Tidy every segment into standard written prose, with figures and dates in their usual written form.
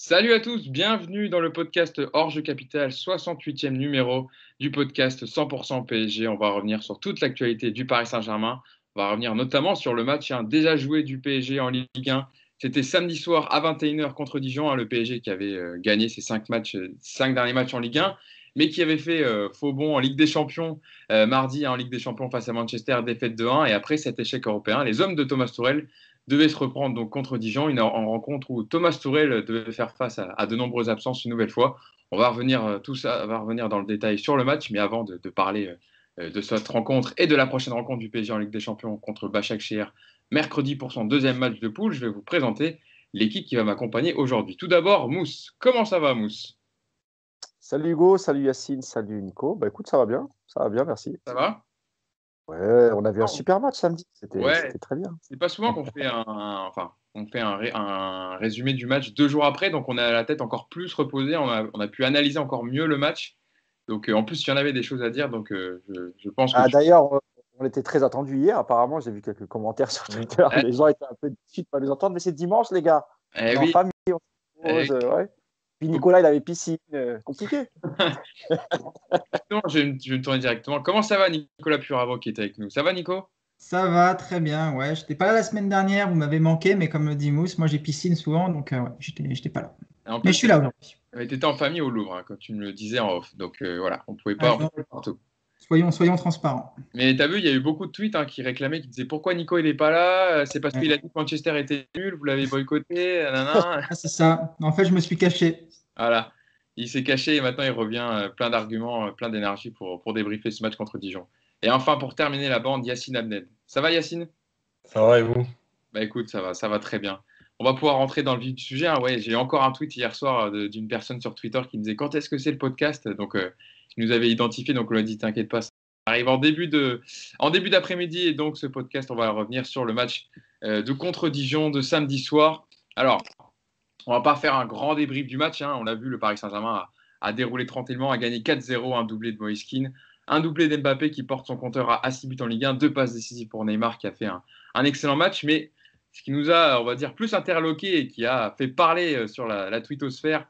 Salut à tous, bienvenue dans le podcast Hors-Jeu Capital, 68e numéro du podcast 100% PSG. On va revenir sur toute l'actualité du Paris Saint-Germain. On va revenir notamment sur le match déjà joué du PSG en Ligue 1. C'était samedi soir à 21h contre Dijon, le PSG qui avait gagné ses 5 derniers matchs en Ligue 1, mais qui avait fait faux bond en Ligue des Champions mardi en Ligue des Champions face à Manchester, défaite de 1. Et après cet échec européen, les hommes de Thomas Tuchel devait se reprendre donc contre Dijon, en rencontre où Thomas Tuchel devait faire face à de nombreuses absences une nouvelle fois. On va revenir tout ça, va revenir dans le détail sur le match, mais avant de parler de cette rencontre et de la prochaine rencontre du PSG en Ligue des Champions contre Başakşehir mercredi pour son deuxième match de poule, je vais vous présenter l'équipe qui va m'accompagner aujourd'hui. Tout d'abord, Mousse. Comment ça va, Mousse? Salut Hugo, salut Yacine, salut Nico. Bah écoute, ça va bien, merci. Ça va? Ouais, on a vu un super match samedi, Ouais, c'était très bien. c'est pas souvent qu'on fait un résumé du match 2 jours après, donc on a la tête encore plus reposée, on a pu analyser encore mieux le match. Donc en plus, il y en avait des choses à dire, donc je pense que Ah, d'ailleurs, on était très attendus hier, apparemment, j'ai vu quelques commentaires sur Twitter, Eh, les gens étaient un peu déçus de pas nous entendre, mais c'est dimanche les gars, on est en oui, famille, on se eh pose, oui. ouais. Puis Nicolas, il avait piscine, compliqué. Non, je vais me tourner directement. Comment ça va, Nicolas Puravo qui est avec nous? Ça va, Nico? Ça va, très bien. Ouais, j'étais pas là la semaine dernière, vous m'avez manqué, mais comme le dit Mousse, moi j'ai piscine souvent, donc ouais, j'étais pas là. En Mais plus, je suis là aujourd'hui. tu étais en famille au Louvre, hein, quand tu me le disais en off, donc voilà, on pouvait Ah, pas partout. soyons transparents. Mais tu as vu, il y a eu beaucoup de tweets qui réclamaient, qui disaient pourquoi Nico il n'est pas là? C'est parce Ouais. qu'il a dit que Manchester était nul, vous l'avez boycotté, nanana. Ah, c'est ça. En fait, je me suis caché. Voilà. Il s'est caché et maintenant il revient plein d'arguments, plein d'énergie pour débriefer ce match contre Dijon. Et enfin, pour terminer la bande, Yacine Abned. Ça va, Yacine? Ça va et vous? Bah écoute, ça va très bien. On va pouvoir rentrer dans le vif du sujet, hein. Ouais, j'ai encore un tweet hier soir d'une personne sur Twitter qui me disait quand est-ce que c'est le podcast? Donc, il nous avait identifié, donc on lui a dit t'inquiète pas, ça arrive en début d'après-midi. Et donc, ce podcast, on va revenir sur le match de contre Dijon de samedi soir. Alors, on va pas faire un grand débrief du match, hein. On l'a vu, le Paris Saint-Germain a déroulé tranquillement, a gagné 4-0, un doublé de Moïse Kean, un doublé d'Mbappé qui porte son compteur à 6 buts en Ligue 1, 2 passes décisives pour Neymar qui a fait un excellent match. Mais ce qui nous a, on va dire, plus interloqué et qui a fait parler sur la twittosphère,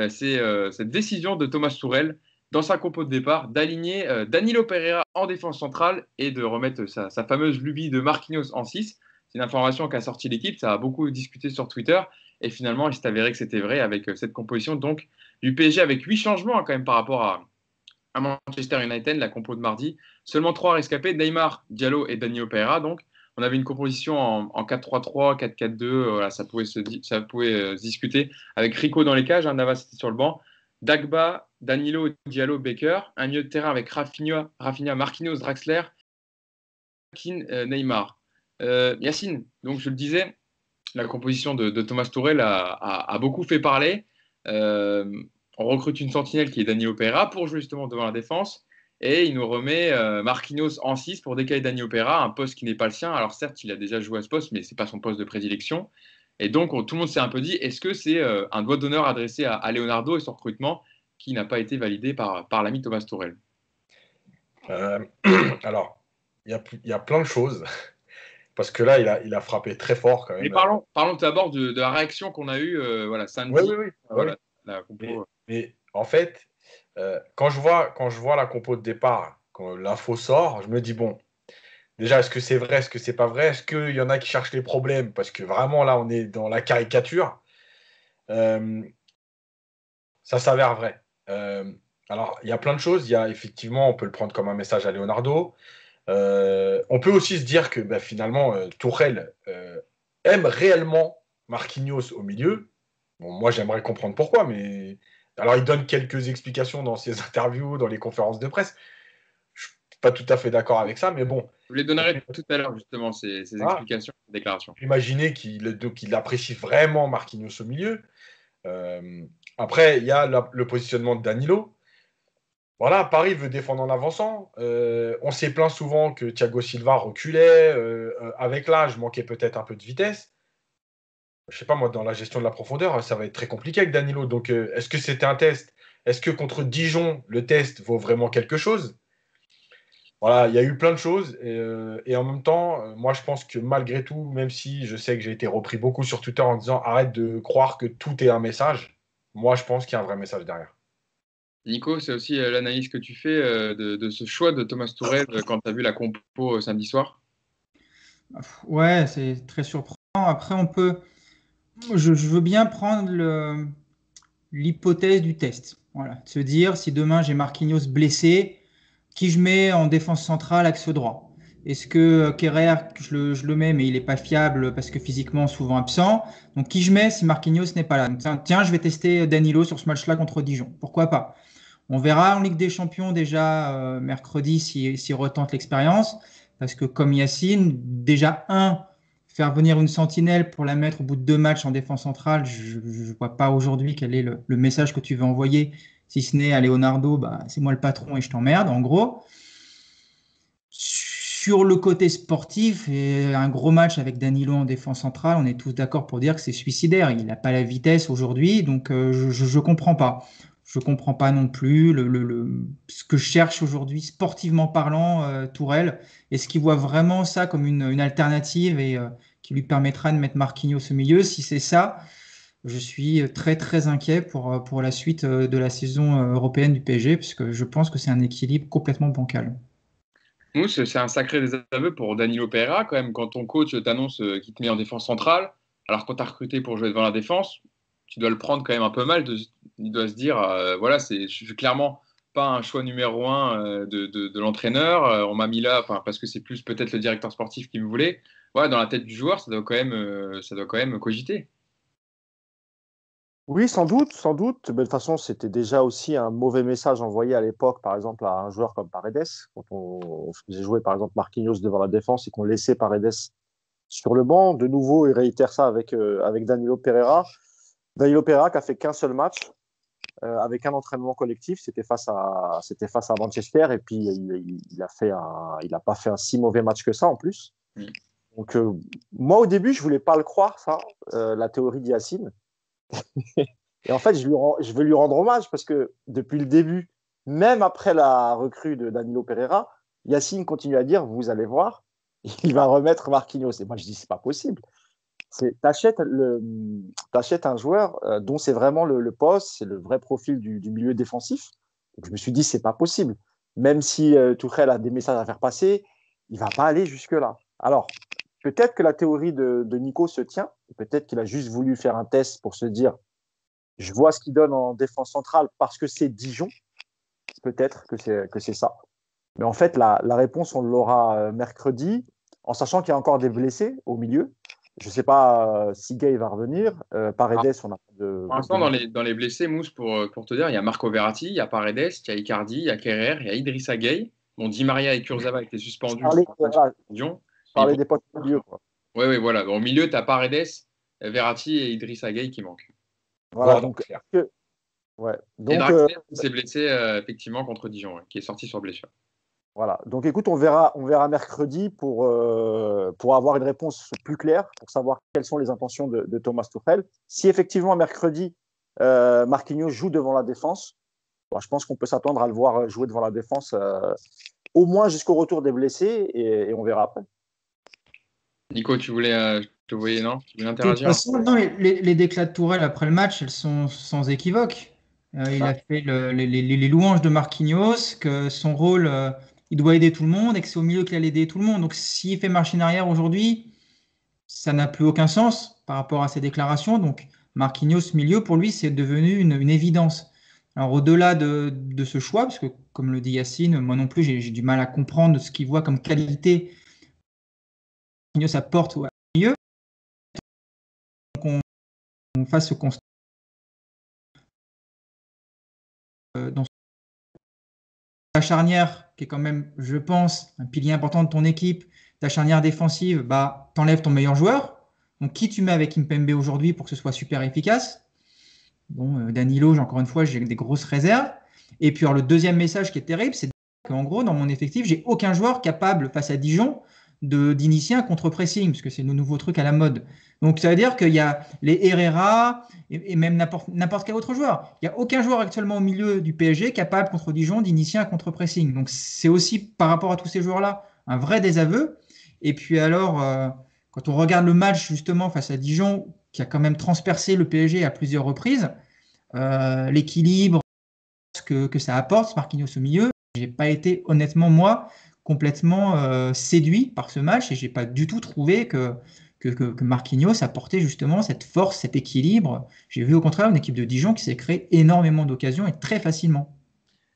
c'est cette décision de Thomas Tuchel dans sa compo de départ d'aligner Danilo Pereira en défense centrale et de remettre sa fameuse lubie de Marquinhos en 6. C'est une information qu'a sorti l'équipe, ça a beaucoup discuté sur Twitter. Et finalement, il s'est avéré que c'était vrai avec cette composition donc du PSG avec 8 changements quand même par rapport à Manchester United, la compo de mardi. Seulement 3 rescapés, Neymar, Diallo et Danilo Pereira. Donc, on avait une composition en 4-3-3, 4-4-2. Voilà, ça pouvait se discuter avec Rico dans les cages, Navas était sur le banc. Dagba, Danilo, Diallo, Baker. Un milieu de terrain avec Rafinha, Marquinhos, Draxler, Neymar. Yacine, donc je le disais, la composition de Thomas Tuchel a beaucoup fait parler. On recrute une sentinelle qui est Danilo Pereira pour jouer justement devant la défense. Et il nous remet Marquinhos en 6 pour décaler Danilo Pereira, un poste qui n'est pas le sien. Alors certes, il a déjà joué à ce poste, mais ce n'est pas son poste de prédilection. Et donc, tout le monde s'est un peu dit, est-ce que c'est un doigt d'honneur adressé à Leonardo et son recrutement qui n'a pas été validé par l'ami Thomas Tuchel? Alors, il y a plein de choses. Parce que là, il a frappé très fort quand même. Mais parlons tout d'abord de la réaction qu'on a eue voilà, samedi. Oui. Voilà, la compo. Mais en fait, quand je vois la compo de départ, quand l'info sort, je me dis, bon, déjà, est-ce que c'est vrai, est-ce que c'est pas vrai? Est-ce qu'il y en a qui cherchent les problèmes? Parce que vraiment, là, on est dans la caricature. Ça s'avère vrai. Alors, il y a plein de choses. Il y a effectivement, on peut le prendre comme un message à Leonardo. On peut aussi se dire que finalement, Tuchel aime réellement Marquinhos au milieu. Bon, moi, j'aimerais comprendre pourquoi, mais alors il donne quelques explications dans ses interviews, dans les conférences de presse. Je ne suis pas tout à fait d'accord avec ça, mais bon. Je vous les donnerai tout à l'heure, justement, ces explications, ces déclarations. Imaginez qu'il apprécie vraiment Marquinhos au milieu. Après, il y a le positionnement de Danilo. Voilà, Paris veut défendre en avançant. On s'est plaint souvent que Thiago Silva reculait. Avec l'âge, manquait peut-être un peu de vitesse. Je ne sais pas, moi, dans la gestion de la profondeur, ça va être très compliqué avec Danilo. Donc, est-ce que c'était un test? Est-ce que contre Dijon, le test vaut vraiment quelque chose? Voilà, il y a eu plein de choses. Et en même temps, moi, je pense que malgré tout, même si je sais que j'ai été repris beaucoup sur Twitter en disant arrête de croire que tout est un message. moi, je pense qu'il y a un vrai message derrière. Nico, c'est aussi l'analyse que tu fais de ce choix de Thomas Tuchel quand tu as vu la compo samedi soir? Ouais, c'est très surprenant. Après, je veux bien prendre l'hypothèse du test. Voilà, de se dire si demain j'ai Marquinhos blessé, qui je mets en défense centrale axe droit? Est-ce que Kerrer, je le mets, mais il n'est pas fiable parce que physiquement souvent absent. Donc qui je mets si Marquinhos n'est pas là? Donc, tiens, je vais tester Danilo sur ce match-là contre Dijon. Pourquoi pas? On verra en Ligue des Champions déjà mercredi s'il retente l'expérience. Parce que comme Yacine, déjà faire venir une sentinelle pour la mettre au bout de 2 matchs en défense centrale, je ne vois pas aujourd'hui quel est le message que tu veux envoyer, si ce n'est à Leonardo, bah, c'est moi le patron et je t'emmerde, en gros. Sur le côté sportif, et un gros match avec Danilo en défense centrale, on est tous d'accord pour dire que c'est suicidaire. Il n'a pas la vitesse aujourd'hui, donc je ne comprends pas. Je ne comprends pas non plus ce que cherche aujourd'hui, sportivement parlant, Tourelle. Est-ce qu'il voit vraiment ça comme une alternative et qui lui permettra de mettre Marquinhos au milieu? Si c'est ça, je suis très très inquiet pour la suite de la saison européenne du PSG, puisque je pense que c'est un équilibre complètement bancal. Mousse, c'est un sacré désaveu pour Danilo Pereira quand même quand ton coach t'annonce qu'il te met en défense centrale, alors qu'on t'a recruté pour jouer devant la défense, tu dois le prendre quand même un peu mal. Il doit se dire, voilà, je suis clairement pas un choix numéro un de l'entraîneur. On m'a mis là, parce que c'est plus peut-être le directeur sportif qui me voulait. Ouais, dans la tête du joueur, ça doit quand même cogiter. Oui, sans doute, sans doute. Mais de toute façon, c'était déjà aussi un mauvais message envoyé à l'époque, par exemple, à un joueur comme Paredes, quand on faisait jouer, par exemple, Marquinhos devant la défense et qu'on laissait Paredes sur le banc. De nouveau, il réitère ça avec Danilo Pereira. Danilo Pereira qui a fait qu'un seul match avec un entraînement collectif. C'était face à Manchester et puis il a pas fait un si mauvais match que ça en plus. Mm. Donc, moi, au début, je voulais pas le croire, ça, la théorie d'Yacine. Et en fait, je veux lui rendre hommage parce que depuis le début, même après la recrue de Danilo Pereira, Yacine continue à dire, vous allez voir, il va remettre Marquinhos. Et moi, je dis, c'est pas possible. T'achètes un joueur dont c'est vraiment le poste, c'est le vrai profil du milieu défensif. Donc, je me suis dit, c'est pas possible. Même si Tuchel a des messages à faire passer, il va pas aller jusque-là. Alors, peut-être que la théorie de Nico se tient. Peut-être qu'il a juste voulu faire un test pour se dire, je vois ce qu'il donne en défense centrale parce que c'est Dijon. Peut-être que c'est ça. Mais en fait, la réponse, on l'aura mercredi, en sachant qu'il y a encore des blessés au milieu. Je ne sais pas si Gay va revenir. Paredes, on a pas de. Pour l'instant, dans les blessés, Mousse, pour te dire, il y a Marco Verratti, il y a Paredes, il y a Icardi, il y a Kerrer, il y a Idrissa Gueye. Bon, Di Maria et Kurzawa étaient suspendus. Parler des potes au milieu. Oui, voilà. Au milieu, tu as Paredes, Verratti et Idrissa Gueye qui manquent. Voilà, donc. Ouais. Et Draxler s'est blessé effectivement contre Dijon, qui est sorti sur blessure. Voilà. Donc écoute, on verra mercredi pour avoir une réponse plus claire, pour savoir quelles sont les intentions de Thomas Tuchel. Si effectivement mercredi, Marquinhos joue devant la défense, je pense qu'on peut s'attendre à le voir jouer devant la défense au moins jusqu'au retour des blessés et on verra après. Nico, tu voulais interagir? De toute façon, non, les déclats de Tourelle après le match, elles sont sans équivoque. Il a fait les louanges de Marquinhos, que son rôle, il doit aider tout le monde et que c'est au milieu qu'il allait aider tout le monde. Donc s'il fait machine arrière aujourd'hui, ça n'a plus aucun sens par rapport à ses déclarations. Donc Marquinhos milieu, pour lui, c'est devenu une évidence. Alors au-delà de ce choix, parce que comme le dit Yacine, moi non plus, j'ai du mal à comprendre ce qu'il voit comme qualité Marquinhos apporte au milieu. Donc on fasse ce constat dans ta charnière, qui est quand même, je pense, un pilier important de ton équipe, ta charnière défensive, bah, t'enlèves ton meilleur joueur. Donc, qui tu mets avec Kimpembe aujourd'hui pour que ce soit super efficace? Bon, Danilo, encore une fois, j'ai des grosses réserves. Et puis, alors, le deuxième message qui est terrible, c'est qu'en gros, dans mon effectif, j'ai aucun joueur capable, face à Dijon, d'initier un contre-pressing, parce que c'est le nouveau truc à la mode. Donc, ça veut dire qu'il y a les Herrera et même n'importe quel autre joueur. Il n'y a aucun joueur actuellement au milieu du PSG capable contre Dijon d'initier un contre-pressing. Donc, c'est aussi par rapport à tous ces joueurs-là un vrai désaveu. Et puis alors, quand on regarde le match justement face à Dijon, qui a quand même transpercé le PSG à plusieurs reprises, l'équilibre, ce que ça apporte, Marquinhos au milieu. J'ai pas été, honnêtement, moi, complètement séduit par ce match et j'ai pas du tout trouvé que Marquinhos apportait justement cette force, cet équilibre. J'ai vu au contraire une équipe de Dijon qui s'est créée énormément d'occasions et très facilement.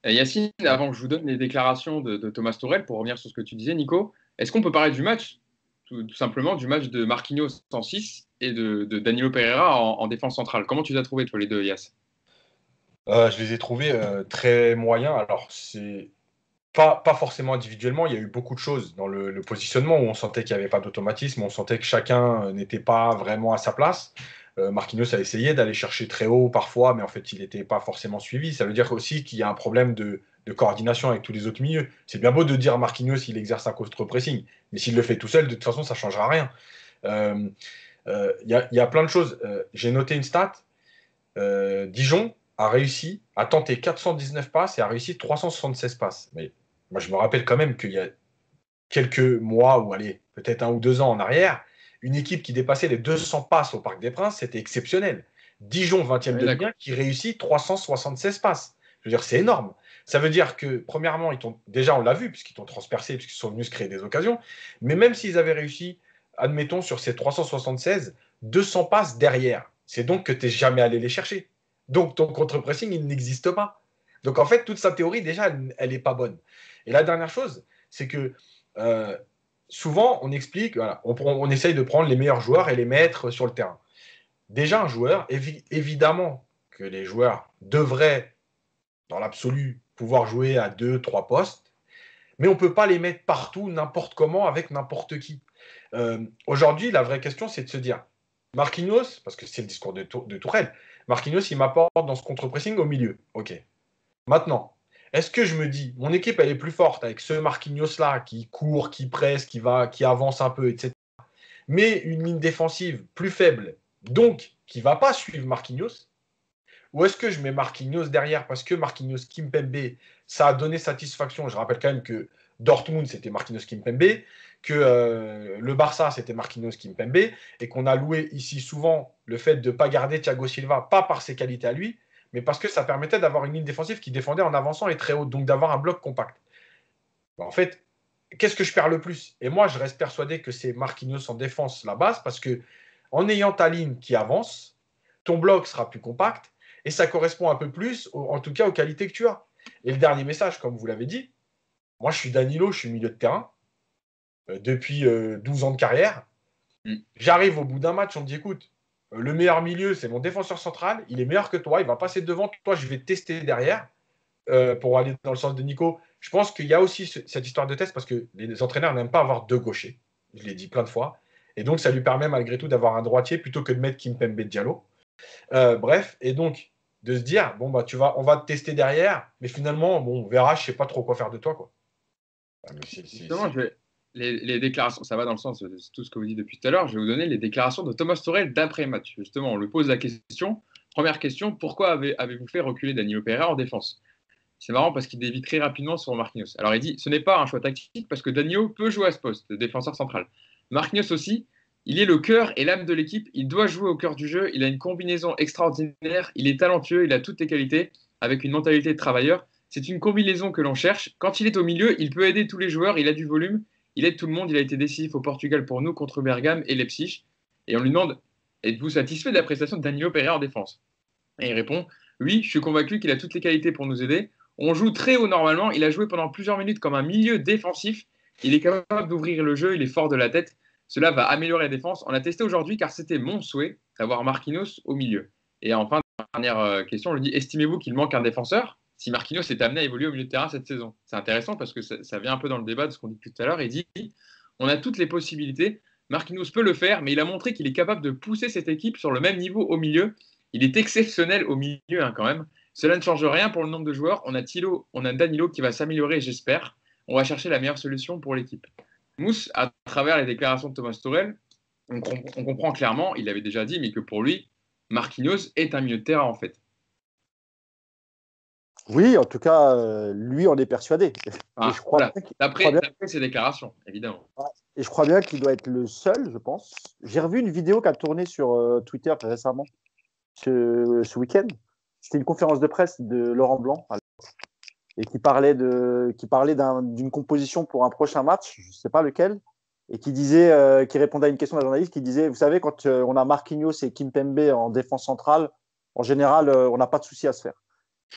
Yacine, avant que je vous donne les déclarations de Thomas Tuchel, pour revenir sur ce que tu disais, Nico, est-ce qu'on peut parler du match, tout simplement du match de Marquinhos en 6 et de Danilo Pereira en défense centrale? Comment tu les as trouvés, toi, les deux, Yass? Je les ai trouvés très moyens. Alors, c'est pas forcément individuellement. Il y a eu beaucoup de choses dans le positionnement où on sentait qu'il n'y avait pas d'automatisme, on sentait que chacun n'était pas vraiment à sa place. Marquinhos a essayé d'aller chercher très haut parfois, mais en fait, il n'était pas forcément suivi. Ça veut dire aussi qu'il y a un problème de coordination avec tous les autres milieux. C'est bien beau de dire Marquinhos, il exerce un contre-pressing, mais s'il le fait tout seul, de toute façon, ça ne changera rien. Il y a plein de choses. J'ai noté une stat. Dijon a réussi à tenter 419 passes et a réussi 376 passes. Mais moi, je me rappelle quand même qu'il y a quelques mois, ou allez, peut-être 1 ou 2 ans en arrière, une équipe qui dépassait les 200 passes au Parc des Princes, c'était exceptionnel. Dijon, 20e de Ligue 1, qui réussit 376 passes. Je veux dire, c'est énorme. Ça veut dire que, premièrement, déjà, on l'a vu, puisqu'ils t'ont transpercé, puisqu'ils sont venus se créer des occasions. Mais même s'ils avaient réussi, admettons, sur ces 376, 200 passes derrière, c'est donc que tu n'es jamais allé les chercher. Donc, ton contre-pressing, il n'existe pas. Donc, en fait, toute sa théorie, déjà, elle n'est pas bonne. Et la dernière chose, c'est que souvent, on explique, voilà, on essaye de prendre les meilleurs joueurs et les mettre sur le terrain. Déjà, un joueur, évidemment que les joueurs devraient, dans l'absolu, pouvoir jouer à 2, 3 postes, mais on ne peut pas les mettre partout, n'importe comment, avec n'importe qui. Aujourd'hui, la vraie question, c'est de se dire, Marquinhos, parce que c'est le discours de Tourelle, Marquinhos, il m'apporte dans ce contre-pressing au milieu. OK. Maintenant, est-ce que je me dis, mon équipe, elle est plus forte avec ce Marquinhos-là qui court, qui presse, qui avance un peu, etc. Mais une ligne défensive plus faible, donc qui ne va pas suivre Marquinhos? Ou est-ce que je mets Marquinhos derrière parce que Marquinhos Kimpembe, ça a donné satisfaction? Je rappelle quand même que Dortmund, c'était Marquinhos Kimpembe, que le Barça, c'était Marquinhos Kimpembe, et qu'on a loué ici souvent le fait de ne pas garder Thiago Silva, pas par ses qualités à lui, mais parce que ça permettait d'avoir une ligne défensive qui défendait en avançant et très haut, donc d'avoir un bloc compact. En fait, qu'est-ce que je perds le plus? Et moi, je reste persuadé que c'est Marquinhos en défense la base, parce que en ayant ta ligne qui avance, ton bloc sera plus compact, et ça correspond un peu plus, en tout cas, aux qualités que tu as. Et le dernier message, comme vous l'avez dit, moi, je suis Danilo, je suis milieu de terrain, depuis 12 ans de carrière. J'arrive au bout d'un match, on me dit, écoute, le meilleur milieu, c'est mon défenseur central, il est meilleur que toi, il va passer devant toi, je vais te tester derrière, pour aller dans le sens de Nico. Je pense qu'il y a aussi cette histoire de test, parce que les entraîneurs n'aiment pas avoir deux gauchers, je l'ai dit plein de fois, et donc ça lui permet malgré tout d'avoir un droitier plutôt que de mettre Kimpembe Diallo. Bref, et donc de se dire, bon, bah, on va te tester derrière, mais finalement, bon, on verra, je sais pas trop quoi faire de toi, quoi. Justement, les déclarations, ça va dans le sens de tout ce que vous dites depuis tout à l'heure. Je vais vous donner les déclarations de Thomas Tuchel d'après-match. Justement, on lui pose la question. Première question, pourquoi avez-vous fait reculer Danilo Pereira en défense? C'est marrant parce qu'il dévie très rapidement sur Marquinhos. Alors il dit, ce n'est pas un choix tactique parce que Danilo peut jouer à ce poste de défenseur central. Marquinhos aussi, il est le cœur et l'âme de l'équipe. Il doit jouer au cœur du jeu. Il a une combinaison extraordinaire. Il est talentueux. Il a toutes les qualités avec une mentalité de travailleur. C'est une combinaison que l'on cherche. Quand il est au milieu, il peut aider tous les joueurs. Il a du volume. Il aide tout le monde. Il a été décisif au Portugal pour nous contre Bergame et Leipzig. Et on lui demande, êtes-vous satisfait de la prestation de Danilo Pereira en défense? Et il répond, oui, je suis convaincu qu'il a toutes les qualités pour nous aider. On joue très haut normalement. Il a joué pendant plusieurs minutes comme un milieu défensif. Il est capable d'ouvrir le jeu. Il est fort de la tête. Cela va améliorer la défense. On l'a testé aujourd'hui car c'était mon souhait d'avoir Marquinhos au milieu. Et enfin, dernière question, on lui dit, estimez-vous qu'il manque un défenseur si Marquinhos est amené à évoluer au milieu de terrain cette saison? C'est intéressant parce que ça vient un peu dans le débat de ce qu'on dit depuis tout à l'heure. Il dit, on a toutes les possibilités. Marquinhos peut le faire, mais il a montré qu'il est capable de pousser cette équipe sur le même niveau au milieu. Il est exceptionnel au milieu quand même. Cela ne change rien pour le nombre de joueurs. On a Danilo qui va s'améliorer, j'espère. On va chercher la meilleure solution pour l'équipe. Mousse, à travers les déclarations de Thomas Tuchel, on comprend clairement, il l'avait déjà dit, mais que pour lui, Marquinhos est un milieu de terrain en fait. Oui, en tout cas, lui, on est persuadé. Ah, je crois d'après ses déclarations, évidemment. Et je crois bien qu'il doit être le seul, je pense. J'ai revu une vidéo qui a tourné sur Twitter récemment, ce week-end. C'était une conférence de presse de Laurent Blanc et qui parlait d'une composition pour un prochain match, je ne sais pas lequel, et qui répondait à une question d'un journaliste qui disait, vous savez, quand on a Marquinhos et Kimpembe en défense centrale, en général, on n'a pas de souci à se faire.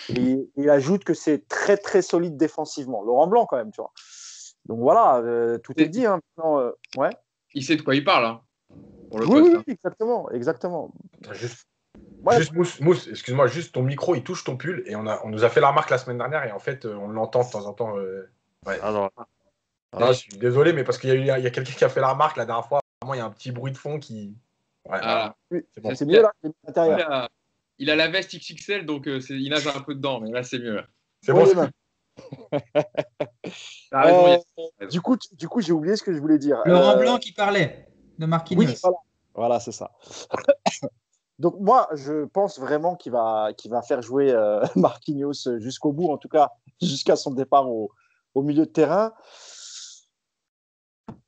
Et il ajoute que c'est très très solide défensivement. Laurent Blanc quand même, tu vois. Donc voilà, tout est dit. Hein. Maintenant, ouais. Il sait de quoi il parle, hein, pour le Oui, poste. oui, Hein. exactement. Juste Mousse, excuse-moi, juste ton micro, il touche ton pull et on nous a fait la remarque la semaine dernière et en fait, on l'entend de temps en temps. Ouais. Alors, Je suis désolé, mais parce qu'il y a quelqu'un qui a fait la remarque la dernière fois. Vraiment, il y a un petit bruit de fond qui. Ouais, Ah, oui, bon. c'est mieux là, c'est à l'intérieur. Il a la veste XXL, donc il nage un peu dedans, mais là, c'est mieux. C'est bon. Du coup, j'ai oublié ce que je voulais dire. Laurent Blanc qui parlait de Marquinhos. Oui, voilà, c'est ça. Donc moi, je pense vraiment qu'il va faire jouer Marquinhos jusqu'au bout, en tout cas jusqu'à son départ au milieu de terrain.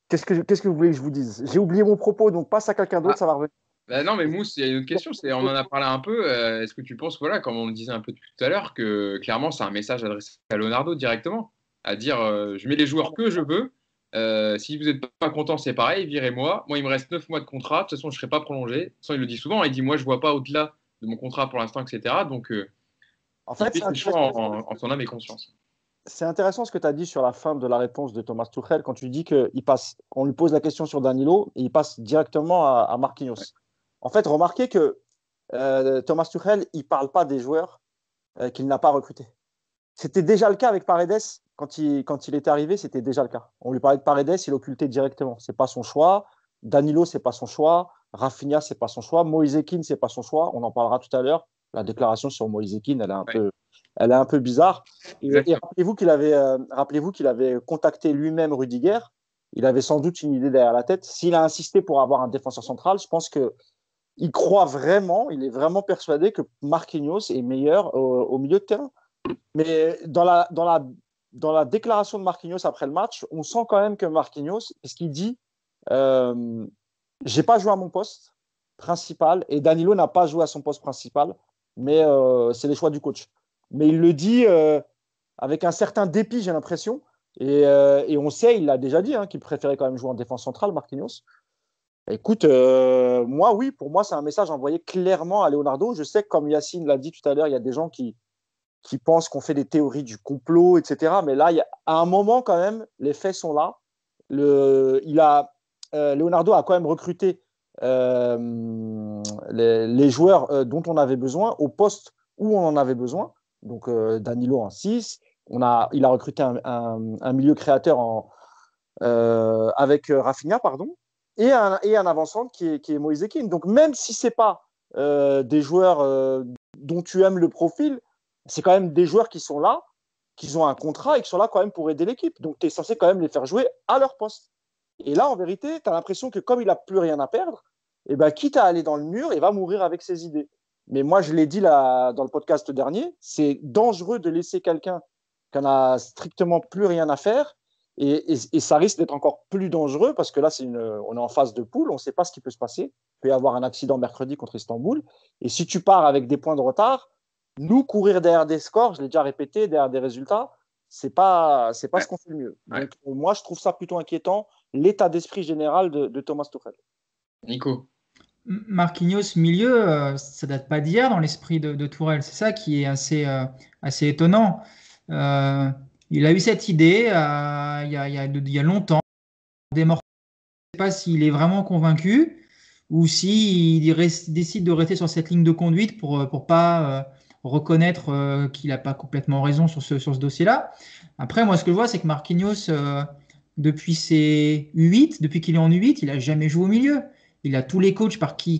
Qu'est-ce que vous voulez que je vous dise? J'ai oublié mon propos, donc passe à quelqu'un d'autre, ça va revenir. Bah non, mais Mousse, il y a une autre question. On en a parlé un peu. Est-ce que tu penses, voilà, comme on le disait un peu tout à l'heure, que clairement, c'est un message adressé à Leonardo directement, à dire je mets les joueurs que je veux. Si vous n'êtes pas content, c'est pareil, virez-moi. Moi, il me reste 9 mois de contrat. De toute façon, je ne serai pas prolongé. De toute façon, il le dit souvent. Il dit moi, je ne vois pas au-delà de mon contrat pour l'instant, etc. Donc, en fait, il fait ses choix en son âme et conscience. C'est intéressant ce que tu as dit sur la fin de la réponse de Thomas Tuchel quand tu dis qu'on lui pose la question sur Danilo et il passe directement à Marquinhos. Ouais. En fait, remarquez que Thomas Tuchel, il ne parle pas des joueurs qu'il n'a pas recrutés. C'était déjà le cas avec Paredes. Quand il était arrivé, c'était déjà le cas. On lui parlait de Paredes, il occultait directement. Ce n'est pas son choix. Danilo, ce n'est pas son choix. Rafinha, ce n'est pas son choix. Moise Kean, ce n'est pas son choix. On en parlera tout à l'heure. La déclaration sur Moise Kean, elle est un peu bizarre. Et rappelez-vous qu'il avait contacté lui-même Rudiger. Il avait sans doute une idée derrière la tête. S'il a insisté pour avoir un défenseur central, je pense qu'il croit vraiment, il est vraiment persuadé que Marquinhos est meilleur au milieu de terrain. Mais dans la déclaration de Marquinhos après le match, on sent quand même que Marquinhos, ce qu'il dit, j'ai pas joué à mon poste principal et Danilo n'a pas joué à son poste principal, mais c'est les choix du coach. Mais il le dit avec un certain dépit, j'ai l'impression. Et on sait, il l'a déjà dit, qu'il préférait quand même jouer en défense centrale, Marquinhos. Écoute, pour moi, c'est un message envoyé clairement à Leonardo. Je sais que, comme Yacine l'a dit tout à l'heure, il y a des gens qui pensent qu'on fait des théories du complot, etc. Mais là, à un moment, quand même, les faits sont là. Leonardo a quand même recruté les joueurs dont on avait besoin, au poste où on en avait besoin. Donc, Danilo en 6. Il a recruté un milieu créateur avec Rafinha, pardon, et un avant-centre qui est Moise Kean. Donc, même si ce n'est pas des joueurs dont tu aimes le profil, c'est quand même des joueurs qui sont là, qui ont un contrat et qui sont là quand même pour aider l'équipe. Donc, tu es censé quand même les faire jouer à leur poste. Et là, en vérité, tu as l'impression que comme il n'a plus rien à perdre, quitte à aller dans le mur, il va mourir avec ses idées. Mais moi, je l'ai dit dans le podcast dernier, c'est dangereux de laisser quelqu'un qui n'a strictement plus rien à faire. Et ça risque d'être encore plus dangereux parce que là, on est en phase de poule, on ne sait pas ce qui peut se passer. Il peut y avoir un accident mercredi contre Istanbul. Et si tu pars avec des points de retard, nous, courir derrière des scores, je l'ai déjà répété, derrière des résultats, c'est pas ce qu'on fait le mieux. Donc, moi, je trouve ça plutôt inquiétant, l'état d'esprit général de Thomas Tuchel. Nico. Marquinhos milieu, ça date pas d'hier dans l'esprit de Tourelle. C'est ça qui est assez étonnant. Il a eu cette idée il y a longtemps. Je ne sais pas s'il est vraiment convaincu ou s'il décide de rester sur cette ligne de conduite pour pas reconnaître qu'il n'a pas complètement raison sur ce dossier-là. Après, moi, ce que je vois, c'est que Marquinhos, depuis ses U8, depuis qu'il est en U8, il n'a jamais joué au milieu. Il a tous les coachs par qui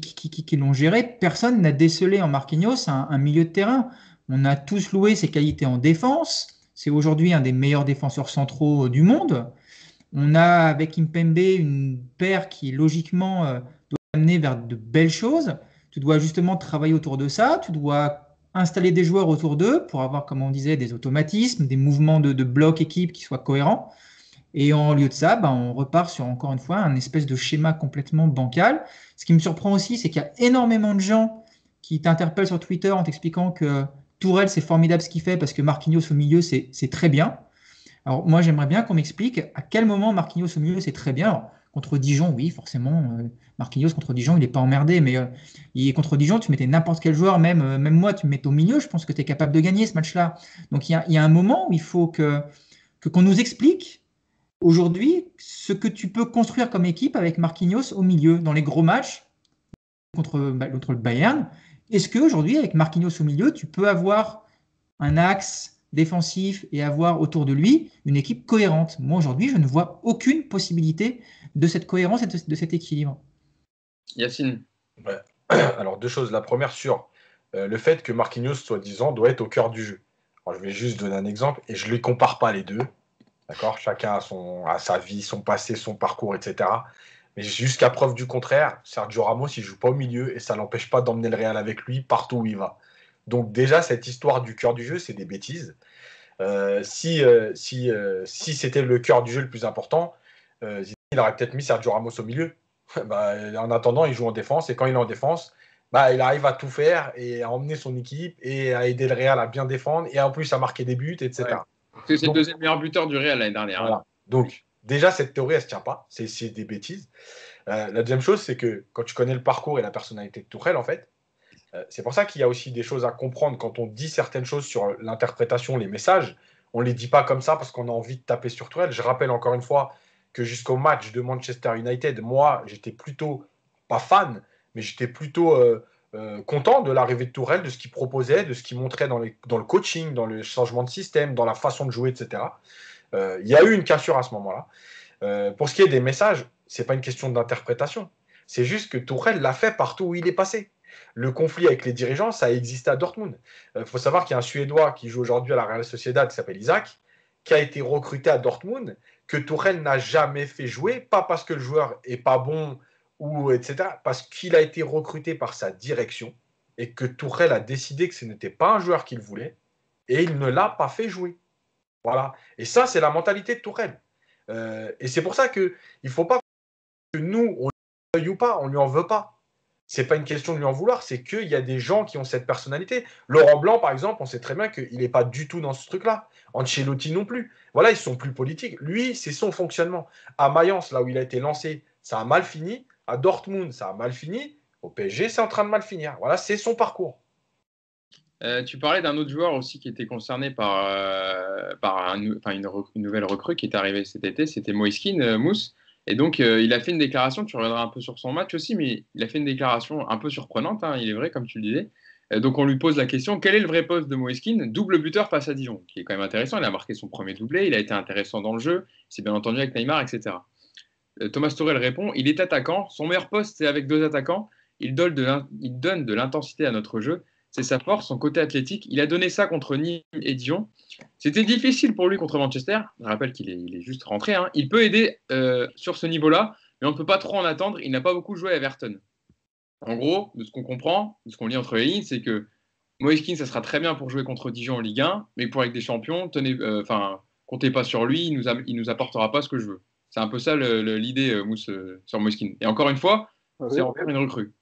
l'ont géré. Personne n'a décelé en Marquinhos un milieu de terrain. On a tous loué ses qualités en défense. C'est aujourd'hui un des meilleurs défenseurs centraux du monde. On a avec Kimpembe une paire qui logiquement doit amener vers de belles choses. Tu dois justement travailler autour de ça. Tu dois installer des joueurs autour d'eux pour avoir, comme on disait, des automatismes, des mouvements de bloc équipe qui soient cohérents. Et en lieu de ça, on repart sur, encore une fois, un espèce de schéma complètement bancal. Ce qui me surprend aussi, c'est qu'il y a énormément de gens qui t'interpellent sur Twitter en t'expliquant que Tourelle, c'est formidable ce qu'il fait parce que Marquinhos au milieu, c'est très bien. Alors moi, j'aimerais bien qu'on m'explique à quel moment Marquinhos au milieu, c'est très bien. Alors, contre Dijon, oui, forcément, Marquinhos contre Dijon, il n'est pas emmerdé, mais contre Dijon, tu mettais n'importe quel joueur, même moi, tu me mets au milieu, je pense que tu es capable de gagner ce match-là. Donc il y a un moment où il faut qu'on nous explique aujourd'hui ce que tu peux construire comme équipe avec Marquinhos au milieu, dans les gros matchs contre le Bayern. Est-ce qu'aujourd'hui, avec Marquinhos au milieu, tu peux avoir un axe défensif et avoir autour de lui une équipe cohérente? Moi, aujourd'hui, je ne vois aucune possibilité de cette cohérence et de cet équilibre. Yacine. Ouais. Alors, deux choses. La première sur le fait que Marquinhos, soi-disant, doit être au cœur du jeu. Alors, je vais juste donner un exemple et je ne les compare pas les deux. D'accord? Chacun a sa vie, son passé, son parcours, etc. Mais jusqu'à preuve du contraire, Sergio Ramos, il ne joue pas au milieu et ça ne l'empêche pas d'emmener le Real avec lui partout où il va. Donc déjà, cette histoire du cœur du jeu, c'est des bêtises. Si c'était le cœur du jeu le plus important, il aurait peut-être mis Sergio Ramos au milieu. En attendant, il joue en défense et quand il est en défense, il arrive à tout faire et à emmener son équipe et à aider le Real à bien défendre et en plus à marquer des buts, etc. Ouais. Parce que c'est le deuxième meilleur buteur du Real l'année dernière. Voilà. Donc déjà, cette théorie, elle ne se tient pas. C'est des bêtises. La deuxième chose, c'est que quand tu connais le parcours et la personnalité de Tourelle, en fait, c'est pour ça qu'il y a aussi des choses à comprendre quand on dit certaines choses sur l'interprétation, les messages. On ne les dit pas comme ça parce qu'on a envie de taper sur Tourelle. Je rappelle encore une fois que jusqu'au match de Manchester United, moi, j'étais plutôt, pas fan, mais j'étais plutôt content de l'arrivée de Tourelle, de ce qu'il proposait, de ce qu'il montrait dans le coaching, dans le changement de système, dans la façon de jouer, etc. Il y a eu une cassure à ce moment-là. Pour ce qui est des messages, ce n'est pas une question d'interprétation. C'est juste que Tourelle l'a fait partout où il est passé. Le conflit avec les dirigeants, ça a existé à Dortmund. Il faut savoir qu'il y a un Suédois qui joue aujourd'hui à la Real Sociedad qui s'appelle Isaac, qui a été recruté à Dortmund, que Tourelle n'a jamais fait jouer, pas parce que le joueur est pas bon, ou etc., parce qu'il a été recruté par sa direction et que Tourelle a décidé que ce n'était pas un joueur qu'il voulait et il ne l'a pas fait jouer. Voilà. Et ça, c'est la mentalité de Tourelle. Et c'est pour ça qu'il ne faut pas que nous, on lui veuille ou pas, on ne lui en veut pas. C'est pas une question de lui en vouloir, c'est qu'il y a des gens qui ont cette personnalité. Laurent Blanc, par exemple, on sait très bien qu'il n'est pas du tout dans ce truc-là. Ancelotti non plus. Voilà, ils sont plus politiques. Lui, c'est son fonctionnement. À Mayence, là où il a été lancé, ça a mal fini. À Dortmund, ça a mal fini. Au PSG, c'est en train de mal finir. Voilà, c'est son parcours. Tu parlais d'un autre joueur aussi qui était concerné par une nouvelle recrue qui est arrivée cet été, c'était Moïse Kean, Mousse. Et donc, il a fait une déclaration, tu reviendras un peu sur son match aussi, mais il a fait une déclaration un peu surprenante, hein, il est vrai, comme tu le disais. Donc, on lui pose la question, quel est le vrai poste de Moïse Kean? Double buteur face à Dijon, qui est quand même intéressant. Il a marqué son premier doublé, il a été intéressant dans le jeu, c'est bien entendu avec Neymar, etc. Thomas Tuchel répond, il est attaquant, son meilleur poste c'est avec deux attaquants, il donne de l'intensité à notre jeu, c'est sa force, son côté athlétique. Il a donné ça contre Nîmes et Dijon. C'était difficile pour lui contre Manchester. Je rappelle qu'il est juste rentré. Hein. Il peut aider sur ce niveau-là, mais on ne peut pas trop en attendre. Il n'a pas beaucoup joué à Everton. En gros, de ce qu'on comprend, de ce qu'on lit entre les lignes, c'est que Moïse Kean, ça sera très bien pour jouer contre Dijon en Ligue 1, mais pour avec des champions, comptez pas sur lui, il nous apportera pas ce que je veux. C'est un peu ça l'idée, Mousse, sur Moïse Kean. Et encore une fois, c'est encore une recrue.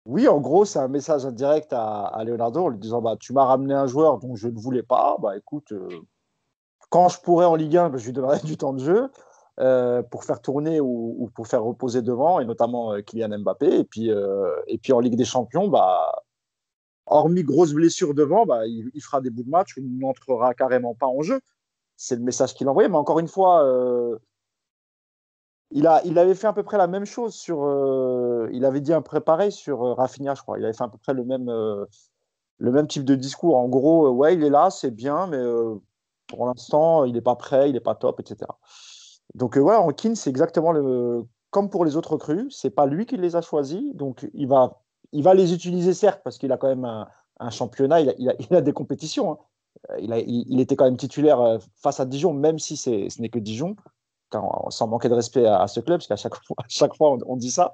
Oui, en gros, c'est un message indirect à Leonardo en lui disant tu m'as ramené un joueur dont je ne voulais pas. Écoute, quand je pourrais en Ligue 1, je lui donnerai du temps de jeu pour faire tourner ou pour faire reposer devant, et notamment Kylian Mbappé. Et puis en Ligue des Champions, hormis grosse blessure devant, il fera des bouts de match où il n'entrera carrément pas en jeu. C'est le message qu'il envoyait. Mais encore une fois, il avait fait à peu près la même chose il avait dit un peu pareil sur Rafinha, je crois. Il avait fait à peu près le même type de discours. En gros, ouais, il est là, c'est bien, mais pour l'instant, il n'est pas prêt, il n'est pas top, etc. Donc, en Kean, c'est exactement comme pour les autres recrues. C'est pas lui qui les a choisis. Donc, il va les utiliser, certes, parce qu'il a quand même un championnat, il a des compétitions. Hein. Il était quand même titulaire face à Dijon, même si ce n'est que Dijon. Sans manquer de respect à ce club, parce qu'à chaque fois on dit ça.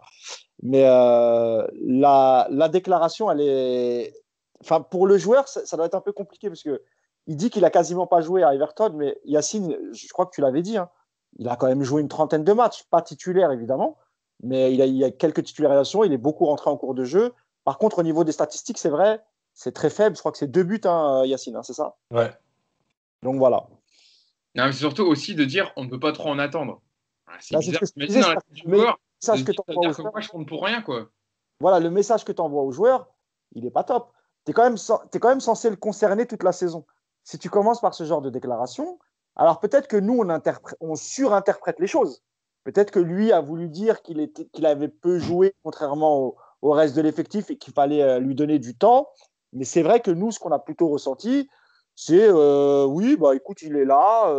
Mais la déclaration, elle est. Enfin, pour le joueur, ça doit être un peu compliqué, parce qu'il dit qu'il a quasiment pas joué à Everton, mais Yacine, je crois que tu l'avais dit, hein, il a quand même joué une trentaine de matchs, pas titulaire évidemment, mais il y a quelques titularisations, il est beaucoup rentré en cours de jeu. Par contre, au niveau des statistiques, c'est vrai, c'est très faible. Je crois que c'est 2 buts, Yacine, c'est ça? Ouais. Donc voilà. Non, mais c'est surtout aussi de dire on ne peut pas trop en attendre. C'est Là, c'est ce bizarre. que je te Imagine disais, dans la tête du joueur, le de message que dire, tu envoies aux que joueurs, moi je compte pour rien, quoi. voilà, le message que tu envoies aux joueurs, il n'est pas top. Tu es, quand même censé le concerner toute la saison. Si tu commences par ce genre de déclaration, alors peut-être que nous, on surinterprète les choses. Peut-être que lui a voulu dire qu'il avait peu joué, contrairement au reste de l'effectif, et qu'il fallait lui donner du temps. Mais c'est vrai que nous, ce qu'on a plutôt ressenti, c'est oui, bah écoute, il est là.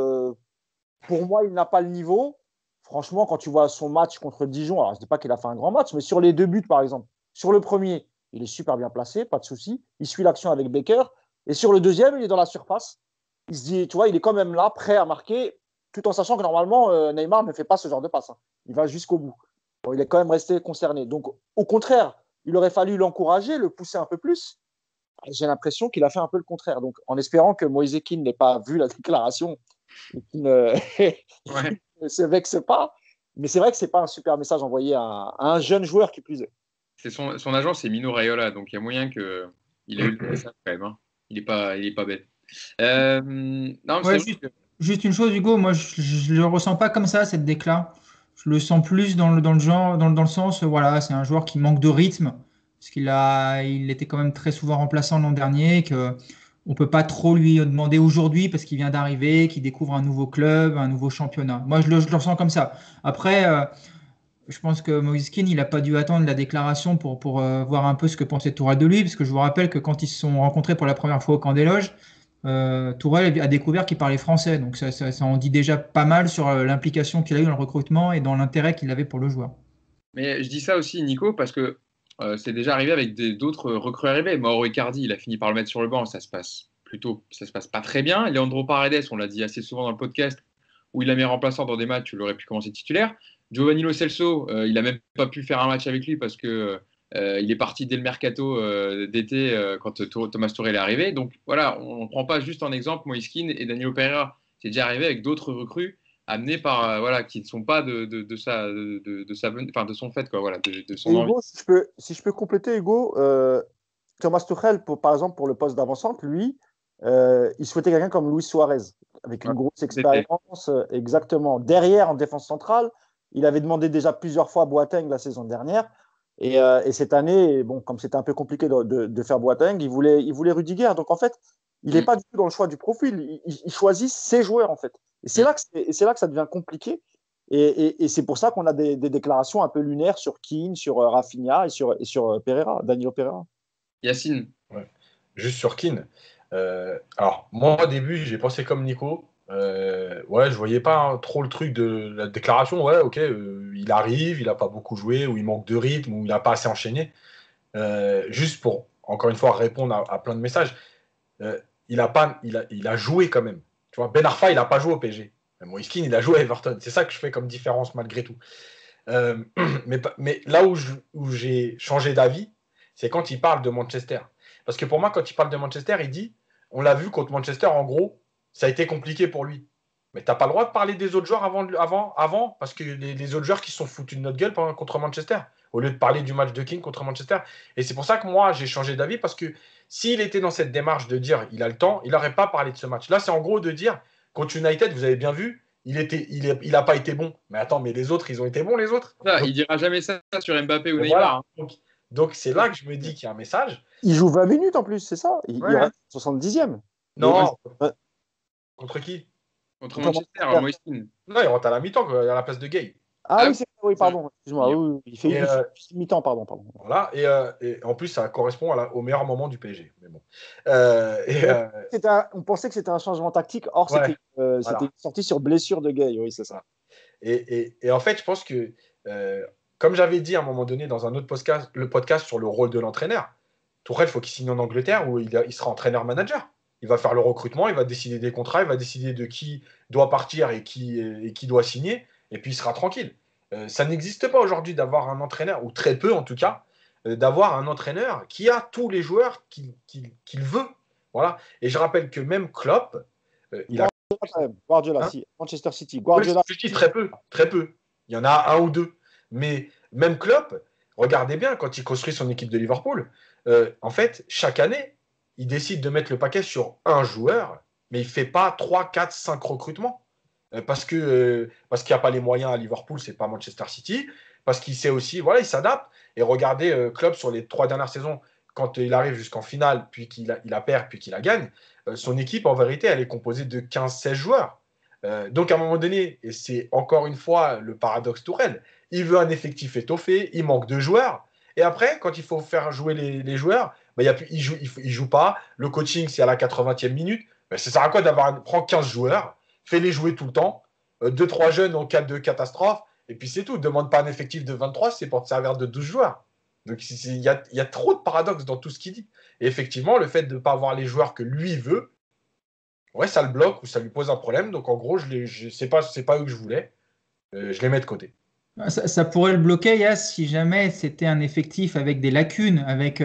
Pour moi, il n'a pas le niveau. Franchement, quand tu vois son match contre Dijon, alors je ne dis pas qu'il a fait un grand match, mais sur les 2 buts, par exemple, sur le premier, il est super bien placé, pas de souci. Il suit l'action avec Baker. Et sur le deuxième, il est dans la surface. Il se dit, tu vois, il est quand même là, prêt à marquer, tout en sachant que normalement, Neymar ne fait pas ce genre de passe. Il va jusqu'au bout. Bon, il est quand même resté concerné. Donc, au contraire, il aurait fallu l'encourager, le pousser un peu plus. J'ai l'impression qu'il a fait un peu le contraire. Donc, en espérant que Moïse Kean n'ait pas vu la déclaration et qu'il ne, Ouais. ne se vexe pas. Mais c'est vrai que ce n'est pas un super message envoyé à un jeune joueur qui plus est. C'est son agent, c'est Mino Raiola, donc il y a moyen qu'il a eu le message quand même. Hein. Il est pas bête. Non, c'est Ouais, vrai que juste une chose, Hugo, moi je le ressens pas comme ça, cette décla. Je le sens plus dans le genre, dans le sens, voilà, c'est un joueur qui manque de rythme, parce il était quand même très souvent remplaçant l'an dernier, que on peut pas trop lui demander aujourd'hui parce qu'il vient d'arriver, qu'il découvre un nouveau club, un nouveau championnat. Moi, je le ressens comme ça. Après, je pense que Moïse Kean, il n'a pas dû attendre la déclaration pour voir un peu ce que pensait Tourelle de lui, parce que je vous rappelle que quand ils se sont rencontrés pour la première fois au camp des loges, Tourelle a découvert qu'il parlait français. Donc ça en dit déjà pas mal sur l'implication qu'il a eu dans le recrutement et dans l'intérêt qu'il avait pour le joueur. Mais je dis ça aussi, Nico, parce que c'est déjà arrivé avec d'autres recrues arrivés. Mauro Icardi, il a fini par le mettre sur le banc, ça se passe pas très bien. Leandro Paredes, on l'a dit assez souvent dans le podcast, où il a mis remplaçant dans des matchs où il aurait pu commencer titulaire. Giovanni Lo Celso, il n'a même pas pu faire un match avec lui parce que il est parti dès le mercato d'été quand Thomas Tuchel est arrivé. Donc voilà, on ne prend pas juste en exemple Moïse Kean et Danilo Pereira. C'est déjà arrivé avec d'autres recrues amenés par voilà qui ne sont pas de son fait quoi voilà de son Et envie. Hugo, si je peux compléter, Hugo, Thomas Tuchel, par exemple, pour le poste d'avant-centre, lui, il souhaitait quelqu'un comme Luis Suarez, avec une Ouais, grosse expérience, exactement. Derrière, en défense centrale, il avait demandé déjà plusieurs fois Boateng la saison dernière. Et cette année, bon, comme c'était un peu compliqué de faire Boateng, il voulait Rudiger. Donc, en fait, il n'est pas du tout dans le choix du profil. Il choisit ses joueurs, en fait. Et c'est là que ça devient compliqué. Et c'est pour ça qu'on a des déclarations un peu lunaires sur Keane, sur Rafinha et sur Pereira, Danilo Pereira. Yacine. Ouais. Juste sur Keane. Alors, moi, au début, j'ai pensé comme Nico. Ouais, je voyais pas trop le truc de la déclaration. Ouais, ok, il arrive, il n'a pas beaucoup joué, ou il manque de rythme, ou il n'a pas assez enchaîné. Juste pour, encore une fois, répondre à plein de messages. Il a joué quand même. Tu vois, Ben Arfa, il n'a pas joué au PSG. Moïse Kean, il a joué à Everton. C'est ça que je fais comme différence malgré tout. Euh, mais là où j'ai changé d'avis, c'est quand il parle de Manchester. Parce que pour moi, quand il parle de Manchester, il dit, on l'a vu contre Manchester, en gros, ça a été compliqué pour lui. Mais t'as pas le droit de parler des autres joueurs avant parce que les autres joueurs qui se sont foutus de notre gueule contre Manchester, au lieu de parler du match de King contre Manchester. Et c'est pour ça que moi, j'ai changé d'avis, parce que s'il était dans cette démarche de dire, il a le temps, il n'aurait pas parlé de ce match. Là, c'est en gros de dire, contre United, vous avez bien vu, il a pas été bon. Mais attends, mais les autres, ils ont été bons, les autres. Ça, il dira jamais ça sur Mbappé ou Voilà. Neymar. Hein. Donc c'est là que je me dis qu'il y a un message. Il joue 20 minutes en plus, c'est ça? Il Ouais. reste 70e. Non, Ouais. contre qui? Contre Manchester, Moïse Kean. Non, il rentre à la mi-temps, à la place de Gay. Ah Ah oui, oui, c'est oui, pardon. Excuse-moi. Oui, il fait Et, mi-temps, pardon. voilà, et en plus, ça correspond au meilleur moment du PSG. Mais bon. On pensait que c'était un changement tactique. Or, Ouais, c'était voilà. une sortie sur blessure de Gay. Oui, c'est ça. Et en fait, je pense que, comme j'avais dit à un moment donné dans un autre podcast, le podcast sur le rôle de l'entraîneur, Tourelle, il faut qu'il signe en Angleterre où il sera entraîneur-manager. Il va faire le recrutement, il va décider des contrats, il va décider de qui doit partir et qui doit signer, et puis il sera tranquille. Ça n'existe pas aujourd'hui d'avoir un entraîneur, ou très peu en tout cas, d'avoir un entraîneur qui a tous les joueurs qu'il veut. Voilà. Et je rappelle que même Klopp, il a. Guardiola, Hein, si. Manchester City. ouais, Guardiola. je dis très peu, très peu. Il y en a un ou deux. Mais même Klopp, regardez bien, quand il construit son équipe de Liverpool, en fait, chaque année, il décide de mettre le paquet sur un joueur, mais il ne fait pas 3, 4, 5 recrutements. Parce qu'il n'y a pas les moyens à Liverpool, c'est pas Manchester City, parce qu'il sait aussi, voilà, il s'adapte. Et regardez, Klopp, sur les 3 dernières saisons, quand il arrive jusqu'en finale, puis qu'il la perd, puis qu'il la gagne, son équipe, en vérité, elle est composée de 15-16 joueurs. Donc, à un moment donné, et c'est encore une fois le paradoxe Tourelle, il veut un effectif étoffé, il manque de joueurs. Et après, quand il faut faire jouer les joueurs, bah, il ne joue pas. Le coaching, c'est à la 80e minute. Mais ça sert à quoi prends 15 joueurs, fais-les jouer tout le temps, 2-3 jeunes en cas de catastrophe, et puis c'est tout. Demande pas un effectif de 23, c'est pour te servir de 12 joueurs. Donc il y a trop de paradoxes dans tout ce qu'il dit. Et effectivement, le fait de ne pas avoir les joueurs que lui veut, ouais, ça le bloque ou ça lui pose un problème. Donc en gros, c'est pas eux que je voulais. Je les mets de côté. Ça pourrait le bloquer, Yass, si jamais c'était un effectif avec des lacunes, avec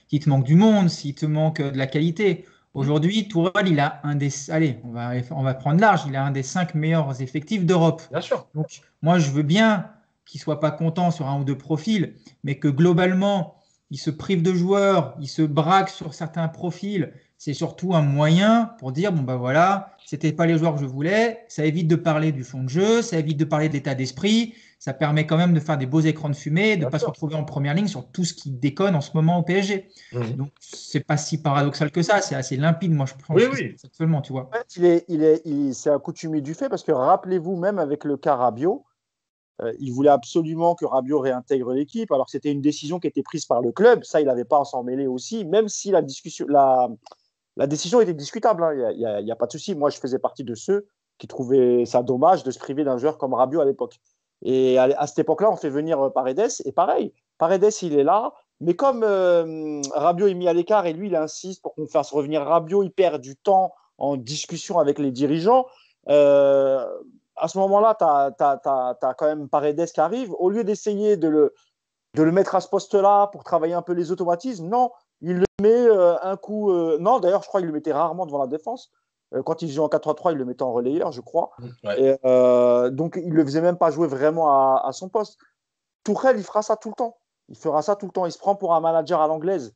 s'il te manque du monde, s'il te manque de la qualité. Aujourd'hui, Tourelle, il a un des. Allez, on va prendre large, il a un des 5 meilleurs effectifs d'Europe. Bien sûr. Donc, moi, je veux bien qu'il ne soit pas content sur un ou deux profils, mais que globalement, il se prive de joueurs, il se braque sur certains profils. C'est surtout un moyen pour dire, bon, ben voilà, c'était pas les joueurs que je voulais. Ça évite de parler du fond de jeu, ça évite de parler de l'état d'esprit. Ça permet quand même de faire des beaux écrans de fumée, de ne pas se retrouver en première ligne sur tout ce qui déconne en ce moment au PSG. Donc, c'est pas si paradoxal que ça, c'est assez limpide, moi, je pense. Oui. Seulement, tu vois. En fait, c'est accoutumé du fait, parce que rappelez-vous, même avec le cas Rabiot, il voulait absolument que Rabiot réintègre l'équipe, alors que c'était une décision qui était prise par le club. Ça, il n'avait pas à s'en mêler aussi, même si la décision était discutable. Hein. Il n'y a pas de souci. Moi, je faisais partie de ceux qui trouvaient ça dommage de se priver d'un joueur comme Rabiot à l'époque. Et à cette époque-là, on fait venir Paredes, et pareil, Paredes, il est là, mais comme Rabiot est mis à l'écart et lui, il insiste pour qu'on fasse revenir Rabiot, il perd du temps en discussion avec les dirigeants. À ce moment-là, tu as quand même Paredes qui arrive. Au lieu d'essayer de le mettre à ce poste-là pour travailler un peu les automatismes, non, il le met un coup. Non, d'ailleurs, je crois qu'il le mettait rarement devant la défense. Quand il joue en 4-3-3, il le mettait en relayeur, je crois. Ouais. Et, donc, il ne le faisait même pas jouer vraiment à son poste. Tourelle, il fera ça tout le temps. Il fera ça tout le temps. Il se prend pour un manager à l'anglaise.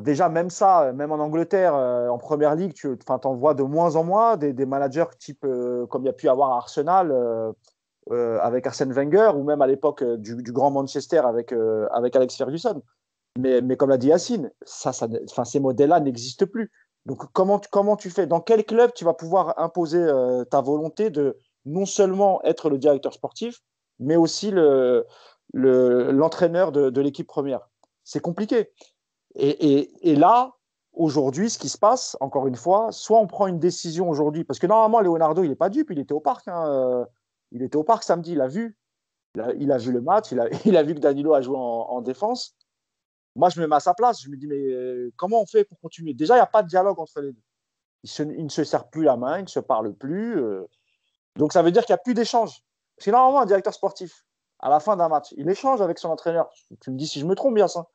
Déjà, même ça, même en Angleterre, en première ligue, tu en vois de moins en moins des managers type comme il y a pu avoir à Arsenal avec Arsène Wenger, ou même à l'époque du grand Manchester avec Alex Ferguson. Mais comme l'a dit Yacine, ces modèles-là n'existent plus. Donc, comment tu fais? Dans quel club tu vas pouvoir imposer ta volonté de non seulement être le directeur sportif, mais aussi l'entraîneur de l'équipe première? C'est compliqué. Et là, aujourd'hui, ce qui se passe, encore une fois, soit on prend une décision aujourd'hui, parce que normalement, Leonardo, il n'est pas dupe, il était au parc. Hein, il était au parc samedi, il a vu. Il a vu le match, il a vu que Danilo a joué en défense. Moi, je me mets à sa place. Je me dis, mais comment on fait pour continuer? Déjà, il n'y a pas de dialogue entre les deux. Ils ne se serrent plus la main, ils ne se parlent plus. Donc, ça veut dire qu'il n'y a plus d'échange. Parce que normalement, un directeur sportif, à la fin d'un match, il échange avec son entraîneur. Tu me dis si je me trompe bien, ça.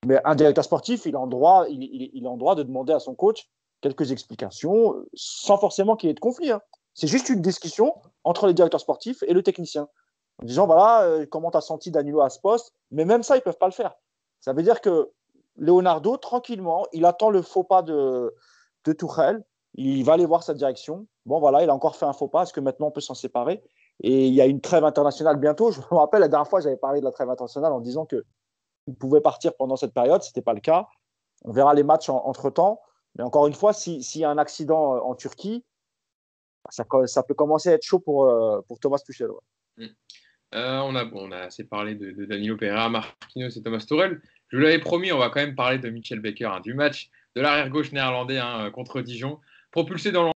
Mais un directeur sportif, il est en droit de demander à son coach quelques explications, sans forcément qu'il y ait de conflit. Hein. C'est juste une discussion entre les directeurs sportifs et le technicien. En disant, voilà, comment tu as senti Danilo à ce poste? Mais même ça, ils ne peuvent pas le faire. Ça veut dire que Leonardo, tranquillement, il attend le faux pas de Tuchel. Il va aller voir sa direction. Bon, voilà, il a encore fait un faux pas. Est-ce que maintenant on peut s'en séparer? Et il y a une trêve internationale bientôt. Je me rappelle, la dernière fois, j'avais parlé de la trêve internationale en disant qu'il pouvait partir pendant cette période. Ce n'était pas le cas. On verra les matchs entre-temps. Mais encore une fois, s'il y a un accident en Turquie, ça peut commencer à être chaud pour Thomas Tuchel. Ouais. On a assez parlé de Danilo Pereira, Marquinhos et Thomas Tuchel. Je vous l'avais promis, on va quand même parler de Michel Baker, du match de l'arrière-gauche néerlandais contre Dijon, propulsé dans le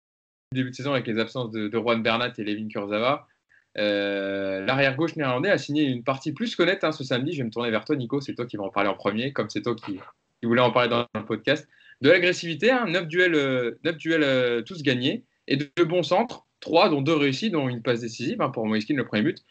début de saison avec les absences de Juan Bernat et Levin Kurzawa. L'arrière-gauche néerlandais a signé une partie plus qu'honnête ce samedi. Je vais me tourner vers toi, Nico. C'est toi qui vas en parler en premier, comme c'est toi qui voulais en parler dans le podcast. De l'agressivité, 9 duels tous gagnés, et de bons centres, 3 dont 2 réussis, dont une passe décisive pour Moïse Kean, le premier but.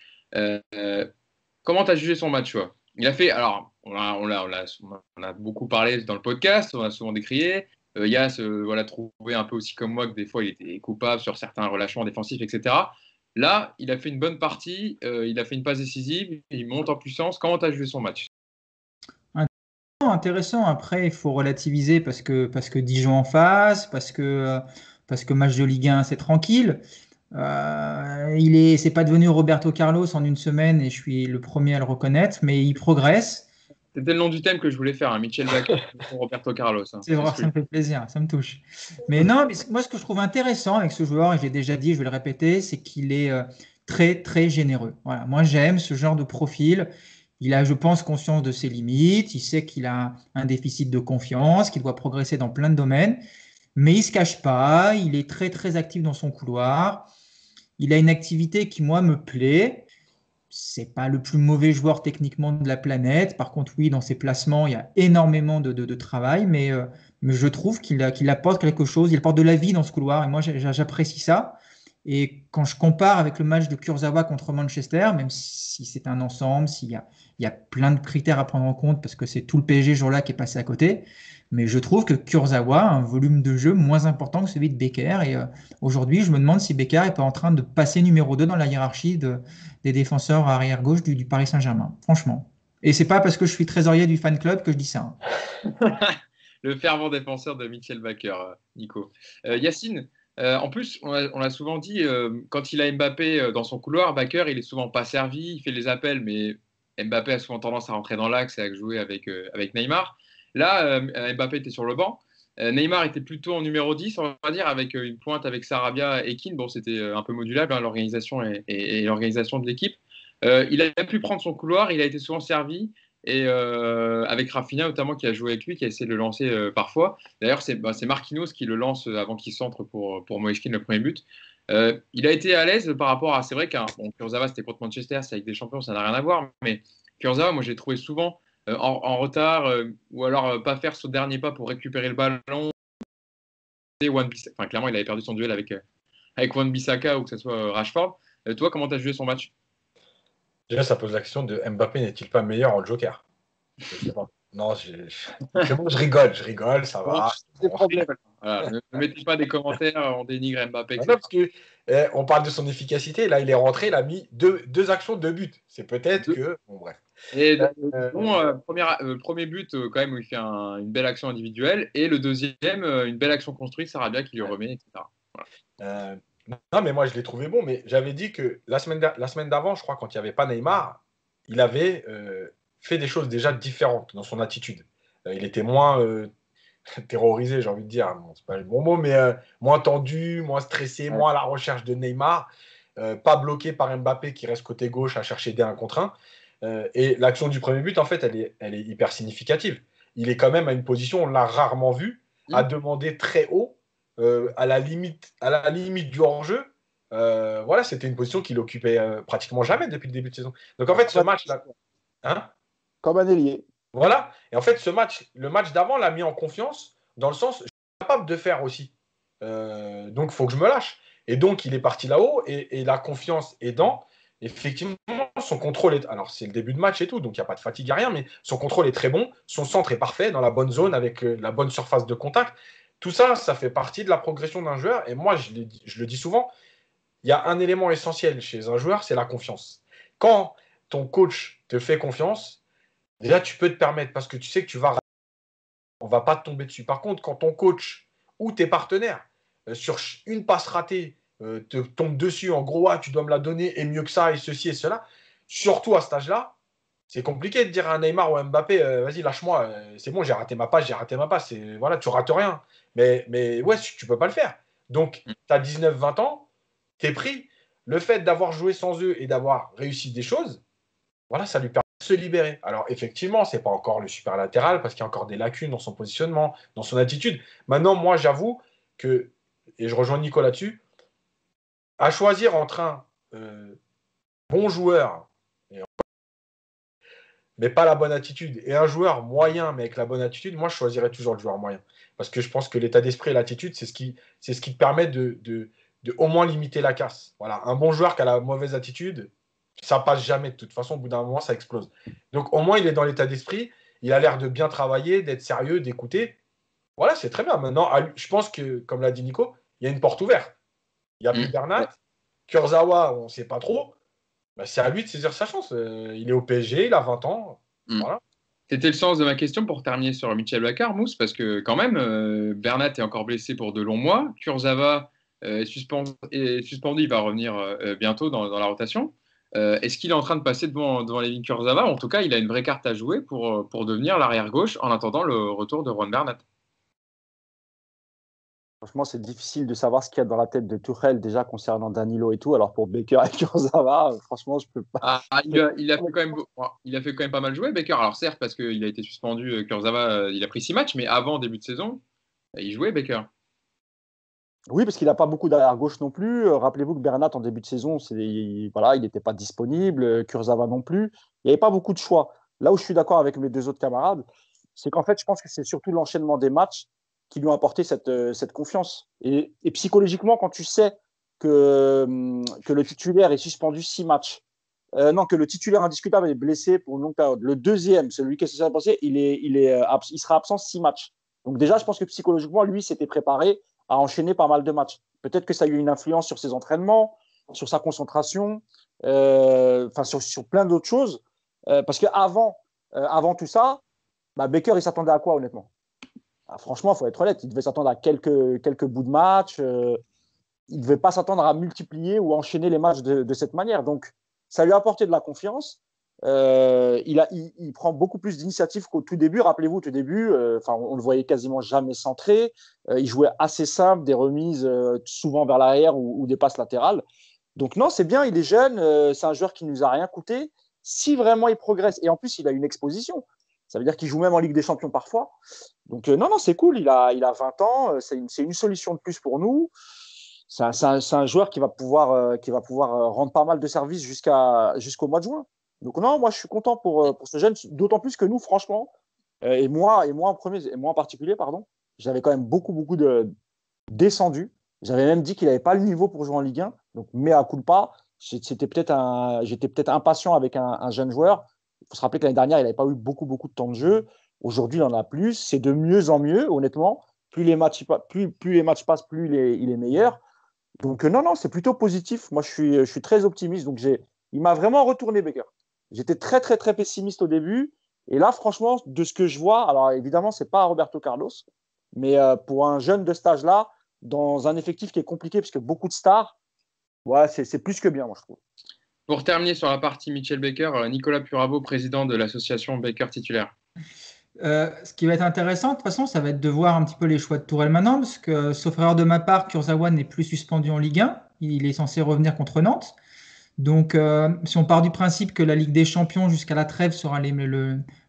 Comment tu as jugé son match, toi? Il a fait, alors, on a beaucoup parlé dans le podcast, on a souvent décrié. Yass trouvé un peu aussi comme moi que des fois il était coupable sur certains relâchements défensifs, etc. Là, il a fait une bonne partie, il a fait une passe décisive, il monte en puissance. Comment tu as joué son match? Intéressant. Après, il faut relativiser parce que Dijon en face, parce que match de Ligue 1, c'est tranquille. C'est pas devenu Roberto Carlos en une semaine et je suis le premier à le reconnaître, mais il progresse. C'était le nom du thème que je voulais faire, hein, Mitchell Bakker pour Roberto Carlos. Hein. C'est vrai, ça me fait plaisir, ça me touche. Mais non, mais moi, ce que je trouve intéressant avec ce joueur, et je l'ai déjà dit, je vais le répéter, c'est qu'il est très, très généreux. Voilà. Moi, j'aime ce genre de profil. Il a, je pense, conscience de ses limites. Il sait qu'il a un déficit de confiance, qu'il doit progresser dans plein de domaines. Mais il ne se cache pas. Il est très, très actif dans son couloir. Il a une activité qui, moi, me plaît. C'est pas le plus mauvais joueur techniquement de la planète. Par contre, oui, dans ses placements, il y a énormément de travail, mais je trouve qu'il apporte quelque chose. Il apporte de la vie dans ce couloir et moi, j'apprécie ça. Et quand je compare avec le match de Kurzawa contre Manchester, même si c'est un ensemble, il y a plein de critères à prendre en compte parce que c'est tout le PSG ce jour-là qui est passé à côté, mais je trouve que Kurzawa a un volume de jeu moins important que celui de Becker. Et aujourd'hui, je me demande si Becker n'est pas en train de passer numéro 2 dans la hiérarchie des défenseurs arrière-gauche du Paris Saint-Germain, franchement. Et c'est pas parce que je suis trésorier du fan club que je dis ça. Le fervent défenseur de Mitchell Bakker, Nico. Yacine, en plus, on l'a souvent dit, quand il a Mbappé dans son couloir, Bakker, il est souvent pas servi, il fait les appels, mais Mbappé a souvent tendance à rentrer dans l'axe et à jouer avec Neymar. Là, Mbappé était sur le banc. Neymar était plutôt en numéro 10, on va dire, avec une pointe avec Sarabia et Keane. Bon, c'était un peu modulable, hein, l'organisation et l'organisation de l'équipe. Il a pu prendre son couloir, il a été souvent servi. Et avec Rafinha notamment qui a joué avec lui, qui a essayé de le lancer parfois. D'ailleurs, c'est Marquinhos qui le lance avant qu'il centre pour Moïse Kean le premier but. Il a été à l'aise par rapport à. C'est vrai qu'un Kurzawa, c'était contre Manchester, c'est avec des champions, ça n'a rien à voir. Mais Kurzawa, moi, j'ai trouvé souvent en retard ou alors pas faire ce dernier pas pour récupérer le ballon. Enfin, clairement, il avait perdu son duel avec Wan-Bissaka ou que ce soit Rashford. Toi, comment tu as joué son match? Déjà, ça pose la question de Mbappé n'est-il pas meilleur en Joker? Je sais pas. Non, c'est bon, je rigole, ça va. Des problèmes. Voilà, ne mettez pas des commentaires, on dénigre Mbappé, etc. Non, parce que on parle de son efficacité. Là, il est rentré, il a mis deux actions, 2 buts. C'est peut-être que. Bon, bref. Et premier but, quand même, où il fait une belle action individuelle. Et le deuxième, une belle action construite, Sarabia qui lui remet, etc. Voilà. Non, mais moi, je l'ai trouvé bon. Mais j'avais dit que la semaine d'avant, je crois, quand il n'y avait pas Neymar, il avait fait des choses déjà différentes dans son attitude. Il était moins terrorisé, j'ai envie de dire. Bon, c'est pas le bon mot, mais moins tendu, moins stressé, moins à la recherche de Neymar. Pas bloqué par Mbappé qui reste côté gauche à chercher des 1 contre 1. Et l'action du premier but, en fait, elle est hyper significative. Il est quand même à une position, on l'a rarement vu, à demander très haut, à la limite du hors-jeu. Voilà, c'était une position qu'il occupait pratiquement jamais depuis le début de saison. Donc en fait, ce match-là, hein, comme un ailier. voilà. Et en fait, le match d'avant l'a mis en confiance dans le sens, je suis capable de faire aussi. Donc il faut que je me lâche. Et donc il est parti là-haut et la confiance aidant. Effectivement, son contrôle est. Alors, c'est le début de match et tout, donc il n'y a pas de fatigue, rien, mais son contrôle est très bon. Son centre est parfait, dans la bonne zone, avec la bonne surface de contact. Tout ça, ça fait partie de la progression d'un joueur. Et moi, je le dis souvent, il y a un élément essentiel chez un joueur, c'est la confiance. Quand ton coach te fait confiance, déjà, tu peux te permettre, parce que tu sais que on ne va pas te tomber dessus. Par contre, quand ton coach ou tes partenaires, sur une passe ratée, te tombe dessus, en gros, tu dois me la donner, et mieux que ça, et ceci et cela, surtout à cet âge-là, c'est compliqué de dire à Neymar ou à Mbappé, vas-y, lâche-moi, c'est bon, j'ai raté ma passe. Voilà, tu rates rien. Mais ouais, tu peux pas le faire. Donc, tu as 19-20 ans, tu es pris. Le fait d'avoir joué sans eux et d'avoir réussi des choses, voilà, ça lui permet de se libérer. Alors, effectivement, c'est pas encore le super latéral parce qu'il y a encore des lacunes dans son positionnement, dans son attitude. Maintenant, moi, j'avoue que, et je rejoins Nico là-dessus, à choisir entre un bon joueur, mais pas la bonne attitude, et un joueur moyen, mais avec la bonne attitude, moi, je choisirais toujours le joueur moyen. Parce que je pense que l'état d'esprit et l'attitude, c'est ce qui te permet de au moins limiter la casse. Voilà, un bon joueur qui a la mauvaise attitude, ça passe jamais. De toute façon, au bout d'un moment, ça explose. Donc, au moins, il est dans l'état d'esprit, il a l'air de bien travailler, d'être sérieux, d'écouter. Voilà, c'est très bien. Maintenant, je pense que, comme l'a dit Nico, il y a une porte ouverte. Il n'y a plus Bernat, Kurzawa, on ne sait pas trop. Bah, c'est à lui de saisir sa chance. Il est au PSG, il a 20 ans. Voilà. C'était le sens de ma question pour terminer sur Mitchell Bakker, Mousse, parce que quand même, Bernat est encore blessé pour de longs mois. Kurzawa est suspendu, il va revenir bientôt dans la rotation. Est-ce qu'il est en train de passer devant Levin Kurzawa? En tout cas, il a une vraie carte à jouer pour devenir l'arrière-gauche en attendant le retour de Juan Bernat. Franchement, c'est difficile de savoir ce qu'il y a dans la tête de Tuchel déjà concernant Danilo et tout. Alors pour Baker et Kurzawa, franchement, je peux pas. Il a fait quand même pas mal jouer, Baker. Alors certes, parce qu'il a été suspendu, Kurzawa, il a pris 6 matchs, mais avant début de saison, il jouait Baker. Oui, parce qu'il n'a pas beaucoup d'arrière-gauche non plus. Rappelez-vous que Bernat, en début de saison, il n'était pas disponible. Kurzawa non plus. Il n'y avait pas beaucoup de choix. Là où je suis d'accord avec mes deux autres camarades, c'est qu'en fait, je pense que c'est surtout l'enchaînement des matchs qui lui ont apporté cette confiance. Et psychologiquement, quand tu sais que le titulaire est suspendu 6 matchs, non, que le titulaire indiscutable est blessé pour une longue période, le deuxième, celui qui est censé passer, il sera absent 6 matchs. Donc déjà, je pense que psychologiquement, lui, s'était préparé à enchaîner pas mal de matchs. Peut-être que ça a eu une influence sur ses entraînements, sur sa concentration, sur plein d'autres choses. Parce qu'avant tout ça, Baker, il s'attendait à quoi, honnêtement? Franchement, il faut être honnête, il devait s'attendre à quelques bouts de match. Il ne devait pas s'attendre à multiplier ou enchaîner les matchs de cette manière. Donc, ça lui a apporté de la confiance. Il prend beaucoup plus d'initiatives qu'au tout début. Rappelez-vous, au tout début, on le voyait quasiment jamais centré. Il jouait assez simple, des remises souvent vers l'arrière ou des passes latérales. Donc non, c'est bien, il est jeune. C'est un joueur qui ne nous a rien coûté. Si vraiment il progresse, et en plus, il a une exposition. Ça veut dire qu'il joue même en Ligue des Champions parfois. Donc non, c'est cool. Il a 20 ans. C'est une solution de plus pour nous. C'est un joueur qui va pouvoir rendre pas mal de services jusqu'au mois de juin. Donc non, moi je suis content pour ce jeune, d'autant plus que nous, franchement, et moi en particulier, pardon, j'avais quand même beaucoup de descendu. J'avais même dit qu'il n'avait pas le niveau pour jouer en Ligue 1. Donc mea culpa, j'étais peut-être impatient avec un jeune joueur. Il faut se rappeler que l'année dernière, il n'avait pas eu beaucoup de temps de jeu. Aujourd'hui, il en a plus. C'est de mieux en mieux, honnêtement. Plus les matchs passent, plus il est meilleur. Donc non, c'est plutôt positif. Moi, je suis très optimiste. Donc il m'a vraiment retourné, Baker. J'étais très pessimiste au début. Et là, franchement, de ce que je vois, alors évidemment, c'est pas Roberto Carlos, mais pour un jeune de cet âge-là, dans un effectif qui est compliqué, parce que beaucoup de stars, ouais, c'est plus que bien, moi, je trouve. Pour terminer sur la partie Mitchell Baker, Nicolas Purabo, président de l'association Baker titulaire. Ce qui va être intéressant, de toute façon, ça va être de voir un petit peu les choix de Tourelle maintenant, parce que, sauf erreur de ma part, Kurzawa n'est plus suspendu en Ligue 1. Il est censé revenir contre Nantes. Donc, si on part du principe que la Ligue des Champions jusqu'à la trêve sera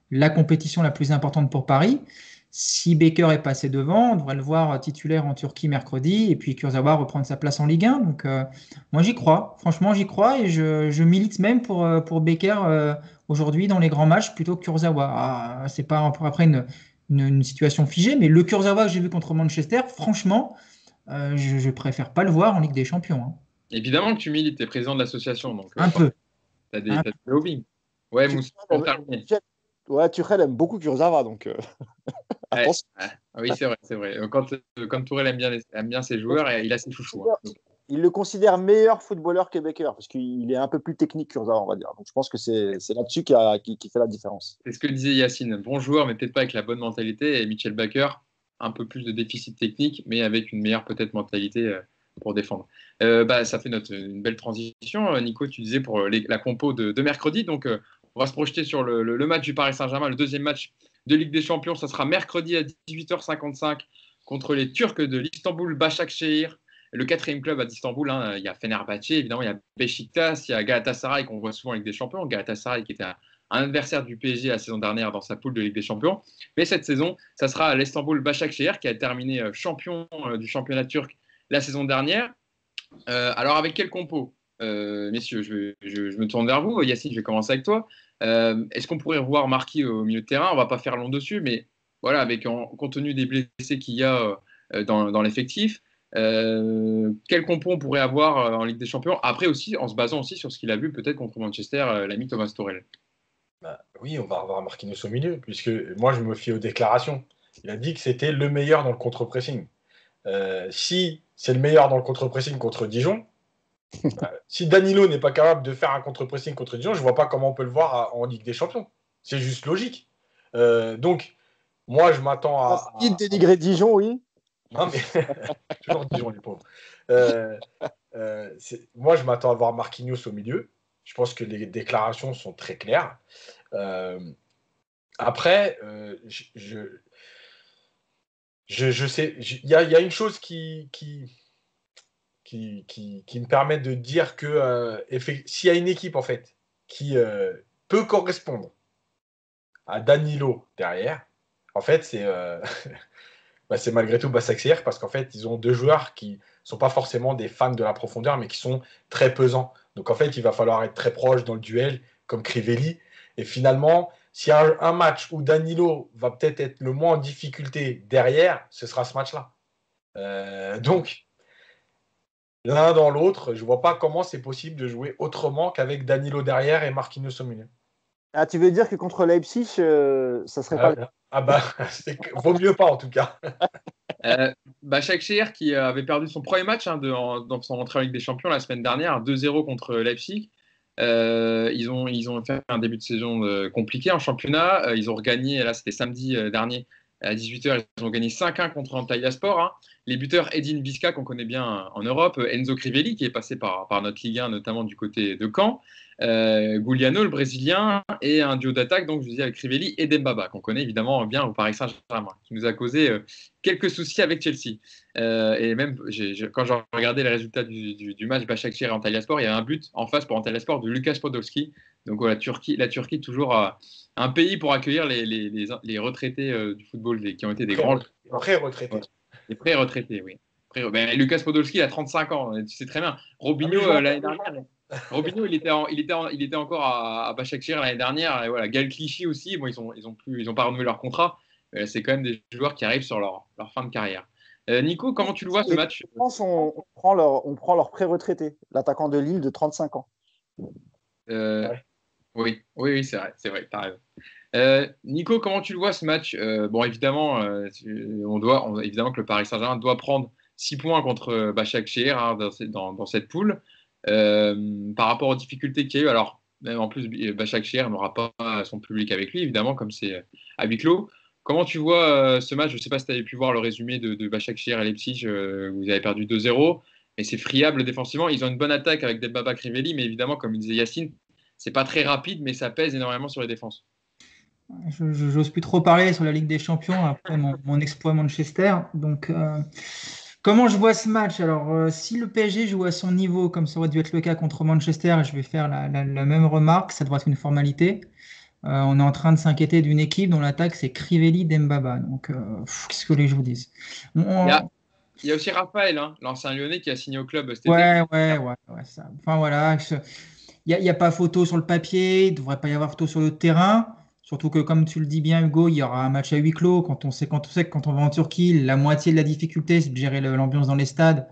la compétition la plus importante pour Paris, si Baker est passé devant, on devrait le voir titulaire en Turquie mercredi, et puis Kurzawa reprendre sa place en Ligue 1. Donc, moi, j'y crois. Franchement, j'y crois, et je milite même pour Baker aujourd'hui dans les grands matchs plutôt que Kurzawa. C'est pas après une situation figée, mais le Kurzawa que j'ai vu contre Manchester, franchement, je préfère pas le voir en Ligue des Champions. Hein. Évidemment que tu milites, tu es président de l'association. Donc, un peu. Tu as des hobbies. Ouais, Moussa, pour terminer. Ouais, Tuchel aime beaucoup Kurzawa, donc attention. Oui, c'est vrai. Quand Tourelle aime bien ses joueurs, et il a ses chouchous. Hein. Il le considère meilleur footballeur que Baker, parce qu'il est un peu plus technique que Kurzawa, on va dire. Donc je pense que c'est là-dessus qui fait la différence. C'est ce que disait Yacine. Bon joueur, mais peut-être pas avec la bonne mentalité. Et Mitchell Baker, un peu plus de déficit technique, mais avec une meilleure peut-être mentalité pour défendre. Ça fait une belle transition. Nico, tu disais pour la compo de mercredi. Donc, on va se projeter sur le match du Paris Saint-Germain, le deuxième match de Ligue des Champions. Ça sera mercredi à 18h55 contre les Turcs de l'Istanbul Başakşehir. Le quatrième club d'Istanbul, hein, il y a Fenerbahçe, évidemment, il y a Beşiktaş, il y a Galatasaray qu'on voit souvent en Ligue des Champions. Galatasaray qui était un adversaire du PSG la saison dernière dans sa poule de Ligue des Champions. Mais cette saison, ça sera l'Istanbul Başakşehir qui a terminé champion du championnat turc la saison dernière. Alors avec quel compo messieurs, je me tourne vers vous. Yacine, je vais commencer avec toi. Est-ce qu'on pourrait revoir Marquis au milieu de terrain? On ne va pas faire long dessus, mais voilà, compte tenu des blessés qu'il y a dans l'effectif, quel compo on pourrait avoir en Ligue des Champions? Après aussi, en se basant aussi sur ce qu'il a vu peut-être contre Manchester, l'ami Thomas Tuchel. Oui, on va revoir Marquinhos au milieu, puisque moi je me fie aux déclarations. Il a dit que c'était le meilleur dans le contre-pressing. Si c'est le meilleur dans le contre-pressing contre Dijon, Si Danilo n'est pas capable de faire un contre-pressing contre Dijon, je ne vois pas comment on peut le voir en Ligue des Champions. C'est juste logique. Donc, moi, je m'attends à. Qui dénigrer Dijon, oui. Non, mais toujours Dijon, les pauvres. Moi, je m'attends à voir Marquinhos au milieu. Je pense que les déclarations sont très claires. Après, je sais, il y a une chose qui me permet de dire que s'il y a une équipe en fait qui peut correspondre à Danilo derrière, en fait, c'est malgré tout Başakşehir parce qu'en fait, ils ont deux joueurs qui sont pas forcément des fans de la profondeur, mais qui sont très pesants. Donc en fait, il va falloir être très proche dans le duel, comme Crivelli. Et finalement, s'il y a un match où Danilo va peut-être être le moins en difficulté derrière, ce sera ce match-là. Donc, l'un dans l'autre, je ne vois pas comment c'est possible de jouer autrement qu'avec Danilo derrière et Marquinhos au milieu. Ah, tu veux dire que contre Leipzig, ça serait pas le cas? Ah bah, vaut mieux pas en tout cas. Başakşehir qui avait perdu son premier match dans son entrée en Ligue des Champions la semaine dernière, 2-0 contre Leipzig. Ils ont fait un début de saison compliqué en championnat. Ils ont regagné, là c'était samedi dernier à 18h, ils ont gagné 5-1 contre Antalyaspor. Hein. Les buteurs Edin Visca qu'on connaît bien en Europe, Enzo Crivelli qui est passé par notre Ligue 1 notamment du côté de Caen, Giuliano le Brésilien et un duo d'attaque donc je disais avec Crivelli et Dembaba qu'on connaît évidemment bien au Paris Saint-Germain qui nous a causé quelques soucis avec Chelsea. Et même quand j'ai regardé les résultats du match Başakşehir et Antalyaspor, il y avait un but en face pour Antalyaspor de Lukas Podolski. Donc la Turquie toujours un pays pour accueillir les retraités du football qui ont été des grands. Pré-retraités. Les pré-retraités, oui. Lukas Podolski, il a 35 ans, tu sais très bien. Robinho, l'année dernière. Robinho, il était encore à Başakşehir l'année dernière. Et voilà, Gal Clichy aussi. Bon, ils ont pas renouvelé leur contrat. Mais c'est quand même des joueurs qui arrivent sur leur fin de carrière. Nico, comment tu le vois ce match? Je pense qu'on prend leur pré-retraité, l'attaquant de Lille de 35 ans. Ouais. Oui, c'est vrai, t'as raison. Nico, comment tu le vois ce match? Bon, évidemment, évidemment que le Paris Saint-Germain doit prendre 6 points contre Başakşehir hein, dans cette poule. Par rapport aux difficultés qu'il y a eu, alors même en plus Başakşehir n'aura pas son public avec lui, évidemment, comme c'est à huis clos. Comment tu vois ce match? Je ne sais pas si tu avais pu voir le résumé de Başakşehir et Leipzig, où vous avez perdu 2-0, mais c'est friable défensivement. Ils ont une bonne attaque avec Dembaba Crivelli, mais évidemment, comme il disait Yacine, c'est pas très rapide, mais ça pèse énormément sur les défenses. Je n'ose plus trop parler sur la Ligue des Champions après mon exploit Manchester. Donc, comment je vois ce match? Alors, si le PSG joue à son niveau, comme ça aurait dû être le cas contre Manchester, je vais faire la même remarque, ça devrait être une formalité. On est en train de s'inquiéter d'une équipe dont l'attaque c'est Crivelli Dembaba. Donc, qu'est-ce que les je vous disent? Il y a aussi Raphaël, hein, l'ancien Lyonnais qui a signé au club cet été. Ouais, ça. Enfin voilà, il n'y a pas photo sur le papier, il ne devrait pas y avoir photo sur le terrain. Surtout que, comme tu le dis bien, Hugo, il y aura un match à huis clos. Quand on sait que quand on va en Turquie, la moitié de la difficulté, c'est de gérer l'ambiance dans les stades.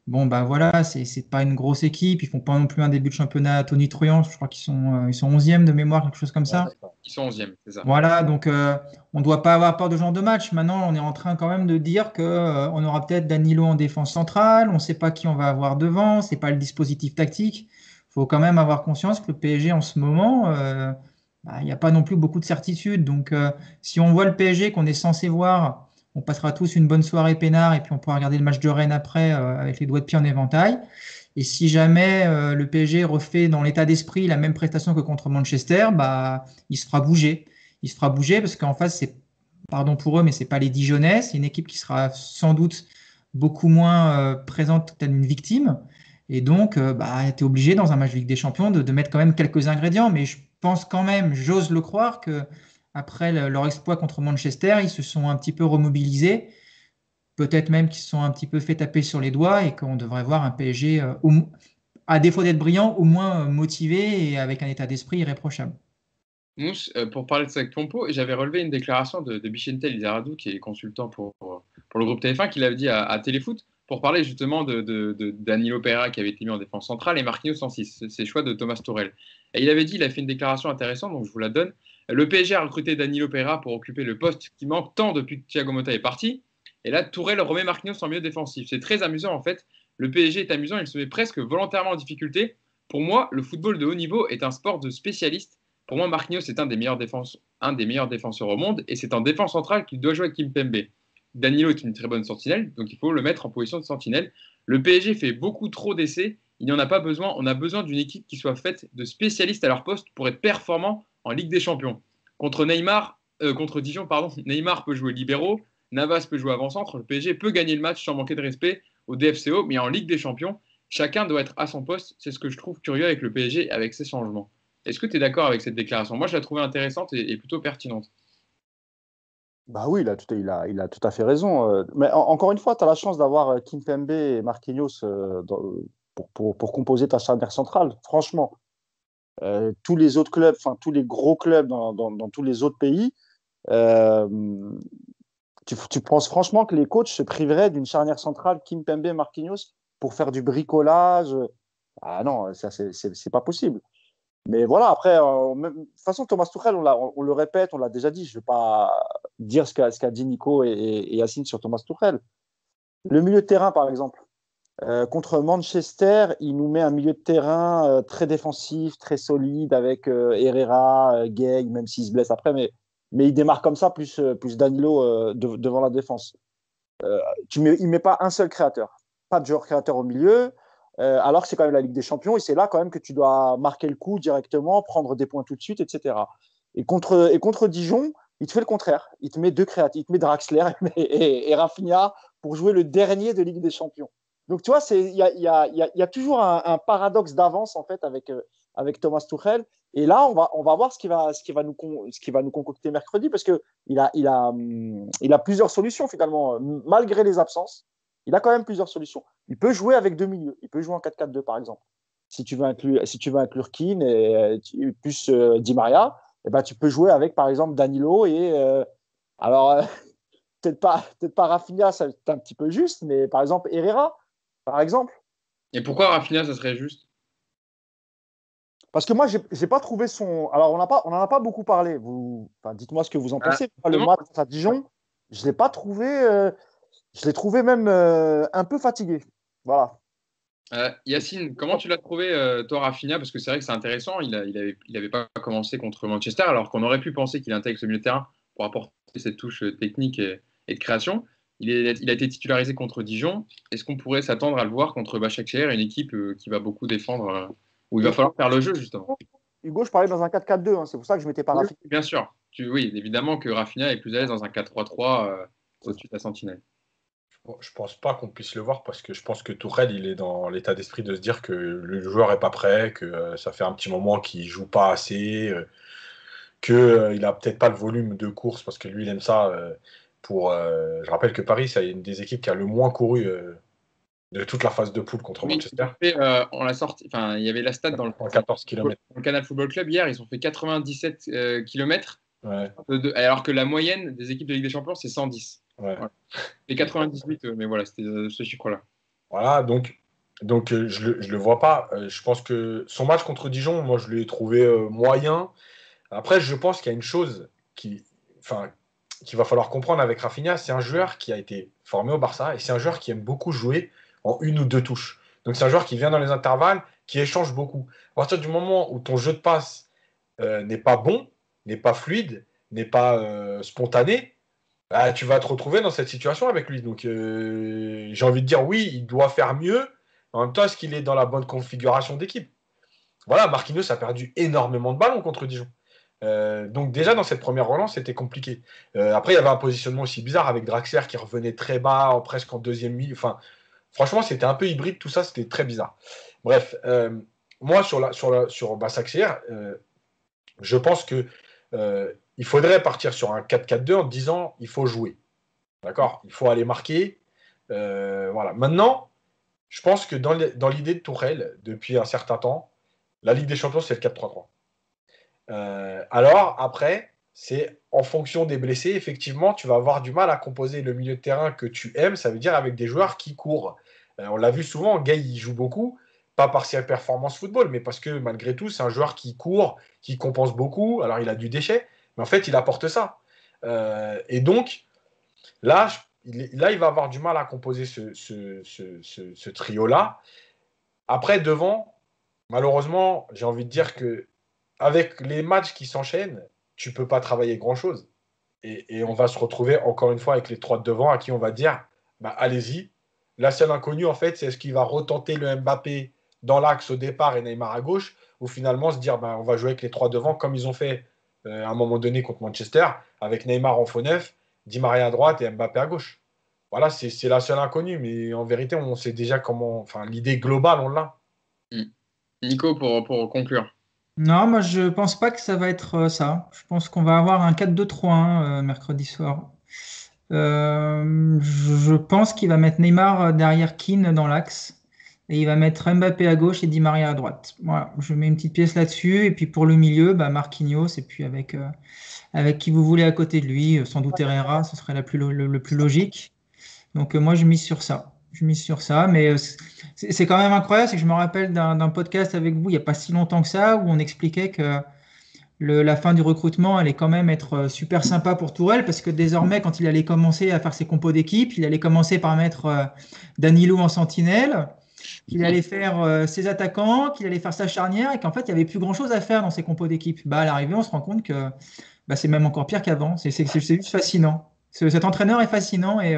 Bon, bah voilà, c'est pas une grosse équipe. Ils font pas non plus un début de championnat tonitruant. Je crois qu'ils sont 11e de mémoire, quelque chose comme ça. Ils sont 11e, c'est ça. Voilà, donc on ne doit pas avoir peur de ce genre de match. Maintenant, on est en train quand même de dire qu'on aura peut-être Danilo en défense centrale. On ne sait pas qui on va avoir devant. Ce n'est pas le dispositif tactique. Il faut quand même avoir conscience que le PSG en ce moment, il n'y a pas non plus beaucoup de certitudes. Donc, si on voit le PSG qu'on est censé voir, on passera tous une bonne soirée peinard et puis on pourra regarder le match de Rennes après avec les doigts de pied en éventail. Et si jamais le PSG refait dans l'état d'esprit la même prestation que contre Manchester, il se fera bouger. Il se fera bouger parce qu'en face, pardon pour eux, mais c'est pas les Dijonnais. C'est une équipe qui sera sans doute beaucoup moins présente telle une victime. Et donc, tu es obligé dans un match de Ligue des Champions de mettre quand même quelques ingrédients. Mais je pense quand même, j'ose le croire, que après leur exploit contre Manchester, ils se sont un petit peu remobilisés. Peut-être même qu'ils se sont un petit peu fait taper sur les doigts et qu'on devrait voir un PSG, à défaut d'être brillant, au moins motivé et avec un état d'esprit irréprochable. Mousse, pour parler de ça avec Pompo, j'avais relevé une déclaration de Bichentel Lizarazu, qui est consultant pour le groupe TF1, qu'il avait dit à Téléfoot, pour parler justement de Danilo Pereira qui avait été mis en défense centrale et Marquinhos en 6, c'est le choix de Thomas Tuchel. Et il avait dit, il a fait une déclaration intéressante, donc je vous la donne. Le PSG a recruté Danilo Pereira pour occuper le poste qui manque tant depuis que Thiago Motta est parti. Et là, Tourelle remet Marquinhos en milieu défensif. C'est très amusant, en fait. Le PSG est amusant, il se met presque volontairement en difficulté. Pour moi, le football de haut niveau est un sport de spécialistes. Pour moi, Marquinhos est un des meilleurs défenseurs au monde et c'est en défense centrale qu'il doit jouer avec Kimpembe. Danilo est une très bonne sentinelle, donc il faut le mettre en position de sentinelle. Le PSG fait beaucoup trop d'essais, il n'y en a pas besoin. On a besoin d'une équipe qui soit faite de spécialistes à leur poste pour être performant en Ligue des Champions. Contre Dijon, Neymar peut jouer libéraux, Navas peut jouer avant-centre. Le PSG peut gagner le match sans manquer de respect au DFCO, mais en Ligue des Champions, chacun doit être à son poste. C'est ce que je trouve curieux avec le PSG, avec ces changements. Est-ce que tu es d'accord avec cette déclaration? Moi, je la trouvais intéressante et plutôt pertinente. Bah oui, il a tout à fait raison. Mais encore une fois, tu as la chance d'avoir Kimpembe et Marquinhos pour composer ta charnière centrale. Franchement, tous les autres clubs, enfin tous les gros clubs dans tous les autres pays, euh, tu penses franchement que les coachs se priveraient d'une charnière centrale Kimpembe-Marquinhos pour faire du bricolage? Ah non, ça c'est pas possible. Mais voilà, après, de toute façon, Thomas Tuchel, on le répète, on l'a déjà dit, je ne vais pas dire ce qu'a dit Nico et Yacine sur Thomas Tuchel. Le milieu de terrain, par exemple, contre Manchester, il nous met un milieu de terrain très défensif, très solide, avec Herrera, Gueye, même s'il se blesse après, mais il démarre comme ça, plus Danilo devant la défense. Il ne met pas un seul créateur, pas de joueur créateur au milieu. Alors que c'est quand même la Ligue des Champions et c'est là quand même que tu dois marquer le coup directement, prendre des points tout de suite, etc. Et contre Dijon, il te fait le contraire. Il te met deux créatifs, il te met Draxler et Rafinha pour jouer le dernier de Ligue des Champions. Donc tu vois, il y a toujours un paradoxe d'avance en fait avec Thomas Tuchel. Et là, on va voir ce qui va nous concocter mercredi parce qu'il a plusieurs solutions finalement, malgré les absences. Il a quand même plusieurs solutions. Il peut jouer avec deux milieux. Il peut jouer en 4-4-2, par exemple. Si tu veux inclure Keane et plus Di Maria, eh ben, tu peux jouer avec, par exemple, Danilo et alors peut-être pas Rafinha, c'est un petit peu juste, mais par exemple Herrera, par exemple. Et pourquoi Rafinha, ça serait juste? Parce que moi, j'ai pas trouvé son. Alors, on n'en a pas beaucoup parlé. Dites-moi ce que vous en pensez. Le match à Dijon, je l'ai pas trouvé. Je l'ai trouvé même un peu fatigué. Voilà. Yacine, comment tu l'as trouvé, toi, Rafinha? Parce que c'est vrai que c'est intéressant. Il avait pas commencé contre Manchester, alors qu'on aurait pu penser qu'il intègre ce milieu de terrain pour apporter cette touche technique et de création. Il a été titularisé contre Dijon. Est-ce qu'on pourrait s'attendre à le voir contre Başakşehir, une équipe qui va beaucoup défendre, où il va falloir faire le jeu, justement? Hugo, je parlais dans un 4-4-2. Hein, c'est pour ça que je m'étais pas Oui, Rafinha. bien sûr. Oui, évidemment que Rafinha est plus à l'aise dans un 4-3-3 au-dessus de la sentinelle. Je pense pas qu'on puisse le voir parce que je pense que Tourelle, il est dans l'état d'esprit de se dire que le joueur est pas prêt, que ça fait un petit moment qu'il joue pas assez, qu'il a peut-être pas le volume de course parce que lui, il aime ça. Je rappelle que Paris, c'est une des équipes qui a le moins couru de toute la phase de poule contre Manchester. On l'a sorti. Enfin, il y avait la stat dans le 14 km. Dans le Canal Football Club hier, ils ont fait 97 km, Ouais. alors que la moyenne des équipes de Ligue des Champions, c'est 110. Ouais. Voilà. Et 98, mais voilà, c'était ce chiffre-là. Voilà, donc je le vois pas. Je pense que son match contre Dijon, moi, je l'ai trouvé moyen. Après, je pense qu'il y a une chose qu'il va falloir comprendre avec Rafinha, c'est un joueur qui a été formé au Barça et c'est un joueur qui aime beaucoup jouer en une ou deux touches. Donc c'est un joueur qui vient dans les intervalles, qui échange beaucoup. À partir du moment où ton jeu de passe n'est pas bon, n'est pas fluide, n'est pas spontané, bah, tu vas te retrouver dans cette situation avec lui. Donc j'ai envie de dire oui, il doit faire mieux. En même temps, est-ce qu'il est dans la bonne configuration d'équipe? Voilà, Marquinhos a perdu énormément de ballons contre Dijon. Donc déjà dans cette première relance, c'était compliqué. Après, il y avait un positionnement aussi bizarre avec Draxler qui revenait très bas, presque en deuxième milieu. Enfin, franchement, c'était un peu hybride, tout ça, c'était très bizarre. Bref, moi sur Başakşehir, je pense que il faudrait partir sur un 4-4-2 en disant il faut jouer. D'accord? Il faut aller marquer. Voilà. Maintenant, je pense que dans l'idée de Tourelle, depuis un certain temps, la Ligue des Champions, c'est le 4-3-3. Alors, après, c'est en fonction des blessés, effectivement, tu vas avoir du mal à composer le milieu de terrain que tu aimes, ça veut dire avec des joueurs qui courent. On l'a vu souvent, Gay, il joue beaucoup, pas par ses performances football, mais parce que malgré tout, c'est un joueur qui court, qui compense beaucoup. Alors, il a du déchet, mais en fait, il apporte ça. Et donc, là, là, il va avoir du mal à composer ce trio-là. Après, devant, malheureusement, j'ai envie de dire que avec les matchs qui s'enchaînent, tu ne peux pas travailler grand-chose. Et on va se retrouver encore une fois avec les 3 de devant à qui on va dire bah, allez-y. La seule inconnue, en fait, c'est est-ce qu'il va retenter le Mbappé dans l'axe au départ et Neymar à gauche, ou finalement se dire bah, on va jouer avec les 3 devant comme ils ont fait à un moment donné contre Manchester, avec Neymar en faux neuf, Di Maria à droite et Mbappé à gauche. Voilà, c'est la seule inconnue, mais en vérité, on sait déjà comment. Enfin, l'idée globale, on l'a. Nico, pour conclure. Non, moi je pense pas que ça va être ça. Je pense qu'on va avoir un 4-2-3-1 mercredi soir. Je pense qu'il va mettre Neymar derrière Keane dans l'axe et il va mettre Mbappé à gauche et Di Maria à droite. Voilà, je mets une petite pièce là-dessus et puis pour le milieu, bah, Marquinhos et puis avec qui vous voulez à côté de lui, sans doute Herrera, ce serait le plus logique. Donc moi je mise sur ça. Je mise sur ça, mais c'est quand même incroyable, c'est que je me rappelle d'un podcast avec vous il n'y a pas si longtemps que ça où on expliquait que la fin du recrutement allait quand même être super sympa pour Tourelle parce que désormais, quand il allait commencer à faire ses compos d'équipe, il allait commencer par mettre Danilo en sentinelle, qu'il allait faire ses attaquants, qu'il allait faire sa charnière et qu'en fait, il n'y avait plus grand-chose à faire dans ses compos d'équipe. Bah, à l'arrivée, on se rend compte que bah, c'est même encore pire qu'avant. C'est juste fascinant. Cet entraîneur est fascinant et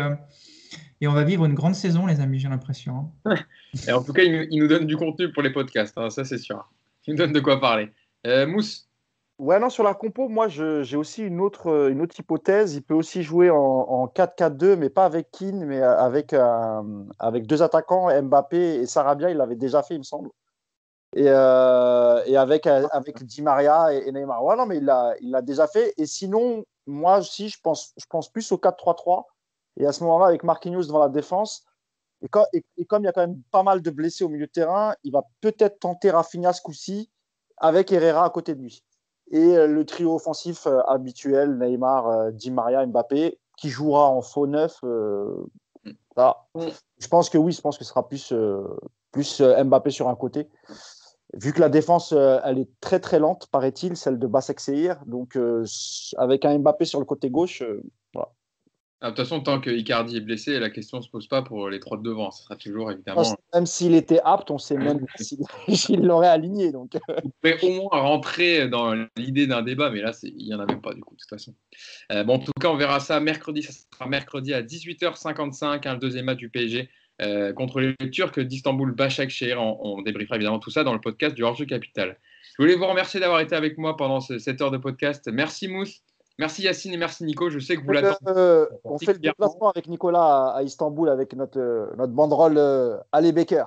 on va vivre une grande saison, les amis, j'ai l'impression. Et en tout cas, il nous donne du contenu pour les podcasts, hein, ça c'est sûr. Il nous donne de quoi parler. Mousse. Ouais, non, sur la compo, moi, j'ai aussi une autre hypothèse. Il peut aussi jouer en 4-4-2, mais pas avec Keane, mais avec 2 attaquants, Mbappé et Sarabia. Il l'avait déjà fait, il me semble. Et avec Di Maria et Neymar. Ouais, non, mais il l'a déjà fait. Et sinon, moi aussi, je pense plus au 4-3-3. Et à ce moment-là, avec Marquinhos devant la défense, et comme il y a quand même pas mal de blessés au milieu de terrain, il va peut-être tenter Rafinha ce coup-ci avec Herrera à côté de lui. Et le trio offensif habituel, Neymar, Di Maria, Mbappé, qui jouera en faux neuf. Là. Je pense que oui, je pense que ce sera plus Mbappé sur un côté. Vu que la défense, elle est très très lente, paraît-il, celle de Basak Seir. Donc, avec un Mbappé sur le côté gauche, voilà. De toute façon, tant que Icardi est blessé, la question ne se pose pas pour les 3 de devant. Ce sera toujours évidemment. Même s'il était apte, on sait même pas s'il l'aurait aligné. Donc. Vous pouvez au moins rentrer dans l'idée d'un débat, mais là, il n'y en a même pas du coup, de toute façon. Bon, en tout cas, on verra ça mercredi. Ça sera mercredi à 18h55, le deuxième match du PSG contre les Turcs d'Istanbul, Başakşehir. On débriefera évidemment tout ça dans le podcast du Hors-Jeu Capital. Je voulais vous remercier d'avoir été avec moi pendant cette heure de podcast. Merci Mousse. Merci Yacine et merci Nico. Je sais que vous l'attendez. On fait le déplacement avec Nicolas à Istanbul avec notre banderole Allez Becker.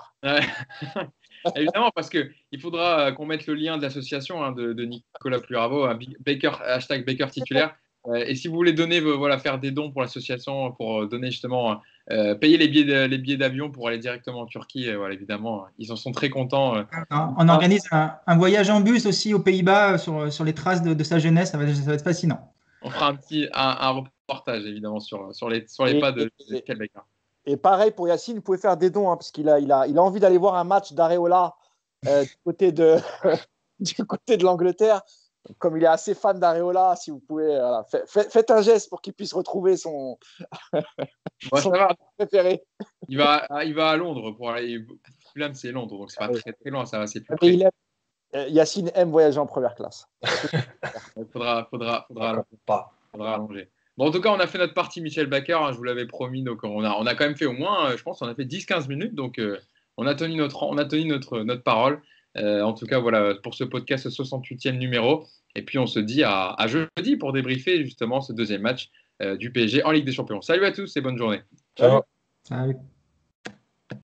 Évidemment, parce qu'il faudra qu'on mette le lien de l'association de Nicolas Pluravo, Baker, #Baker titulaire. Et si vous voulez donner, faire des dons pour l'association, pour donner justement, payer les billets d'avion pour aller directement en Turquie, évidemment, ils en sont très contents. On organise un voyage en bus aussi aux Pays-Bas sur les traces de sa jeunesse, ça va être fascinant. On fera un reportage évidemment sur les pas de Michael Baker. Et pareil pour Yacine, vous pouvez faire des dons, hein, parce qu'il a envie d'aller voir un match d'Areola du côté de l'Angleterre. Comme il est assez fan d'Areola, si vous pouvez, faites un geste pour qu'il puisse retrouver son préféré. Il va à Londres pour aller. Fulham, c'est Londres, donc c'est pas très très loin, ça va, c'est plus près. Yacine aime voyager en première classe. Il faudra allonger. Bon, en tout cas, on a fait notre partie Michel Baker, hein, je vous l'avais promis, donc on a quand même fait au moins, je pense, on a fait 10-15 minutes, donc on a tenu notre parole. En tout cas, voilà, pour ce podcast 68e numéro. Et puis, on se dit à jeudi pour débriefer justement ce deuxième match du PSG en Ligue des Champions. Salut à tous et bonne journée. Ciao. Salut.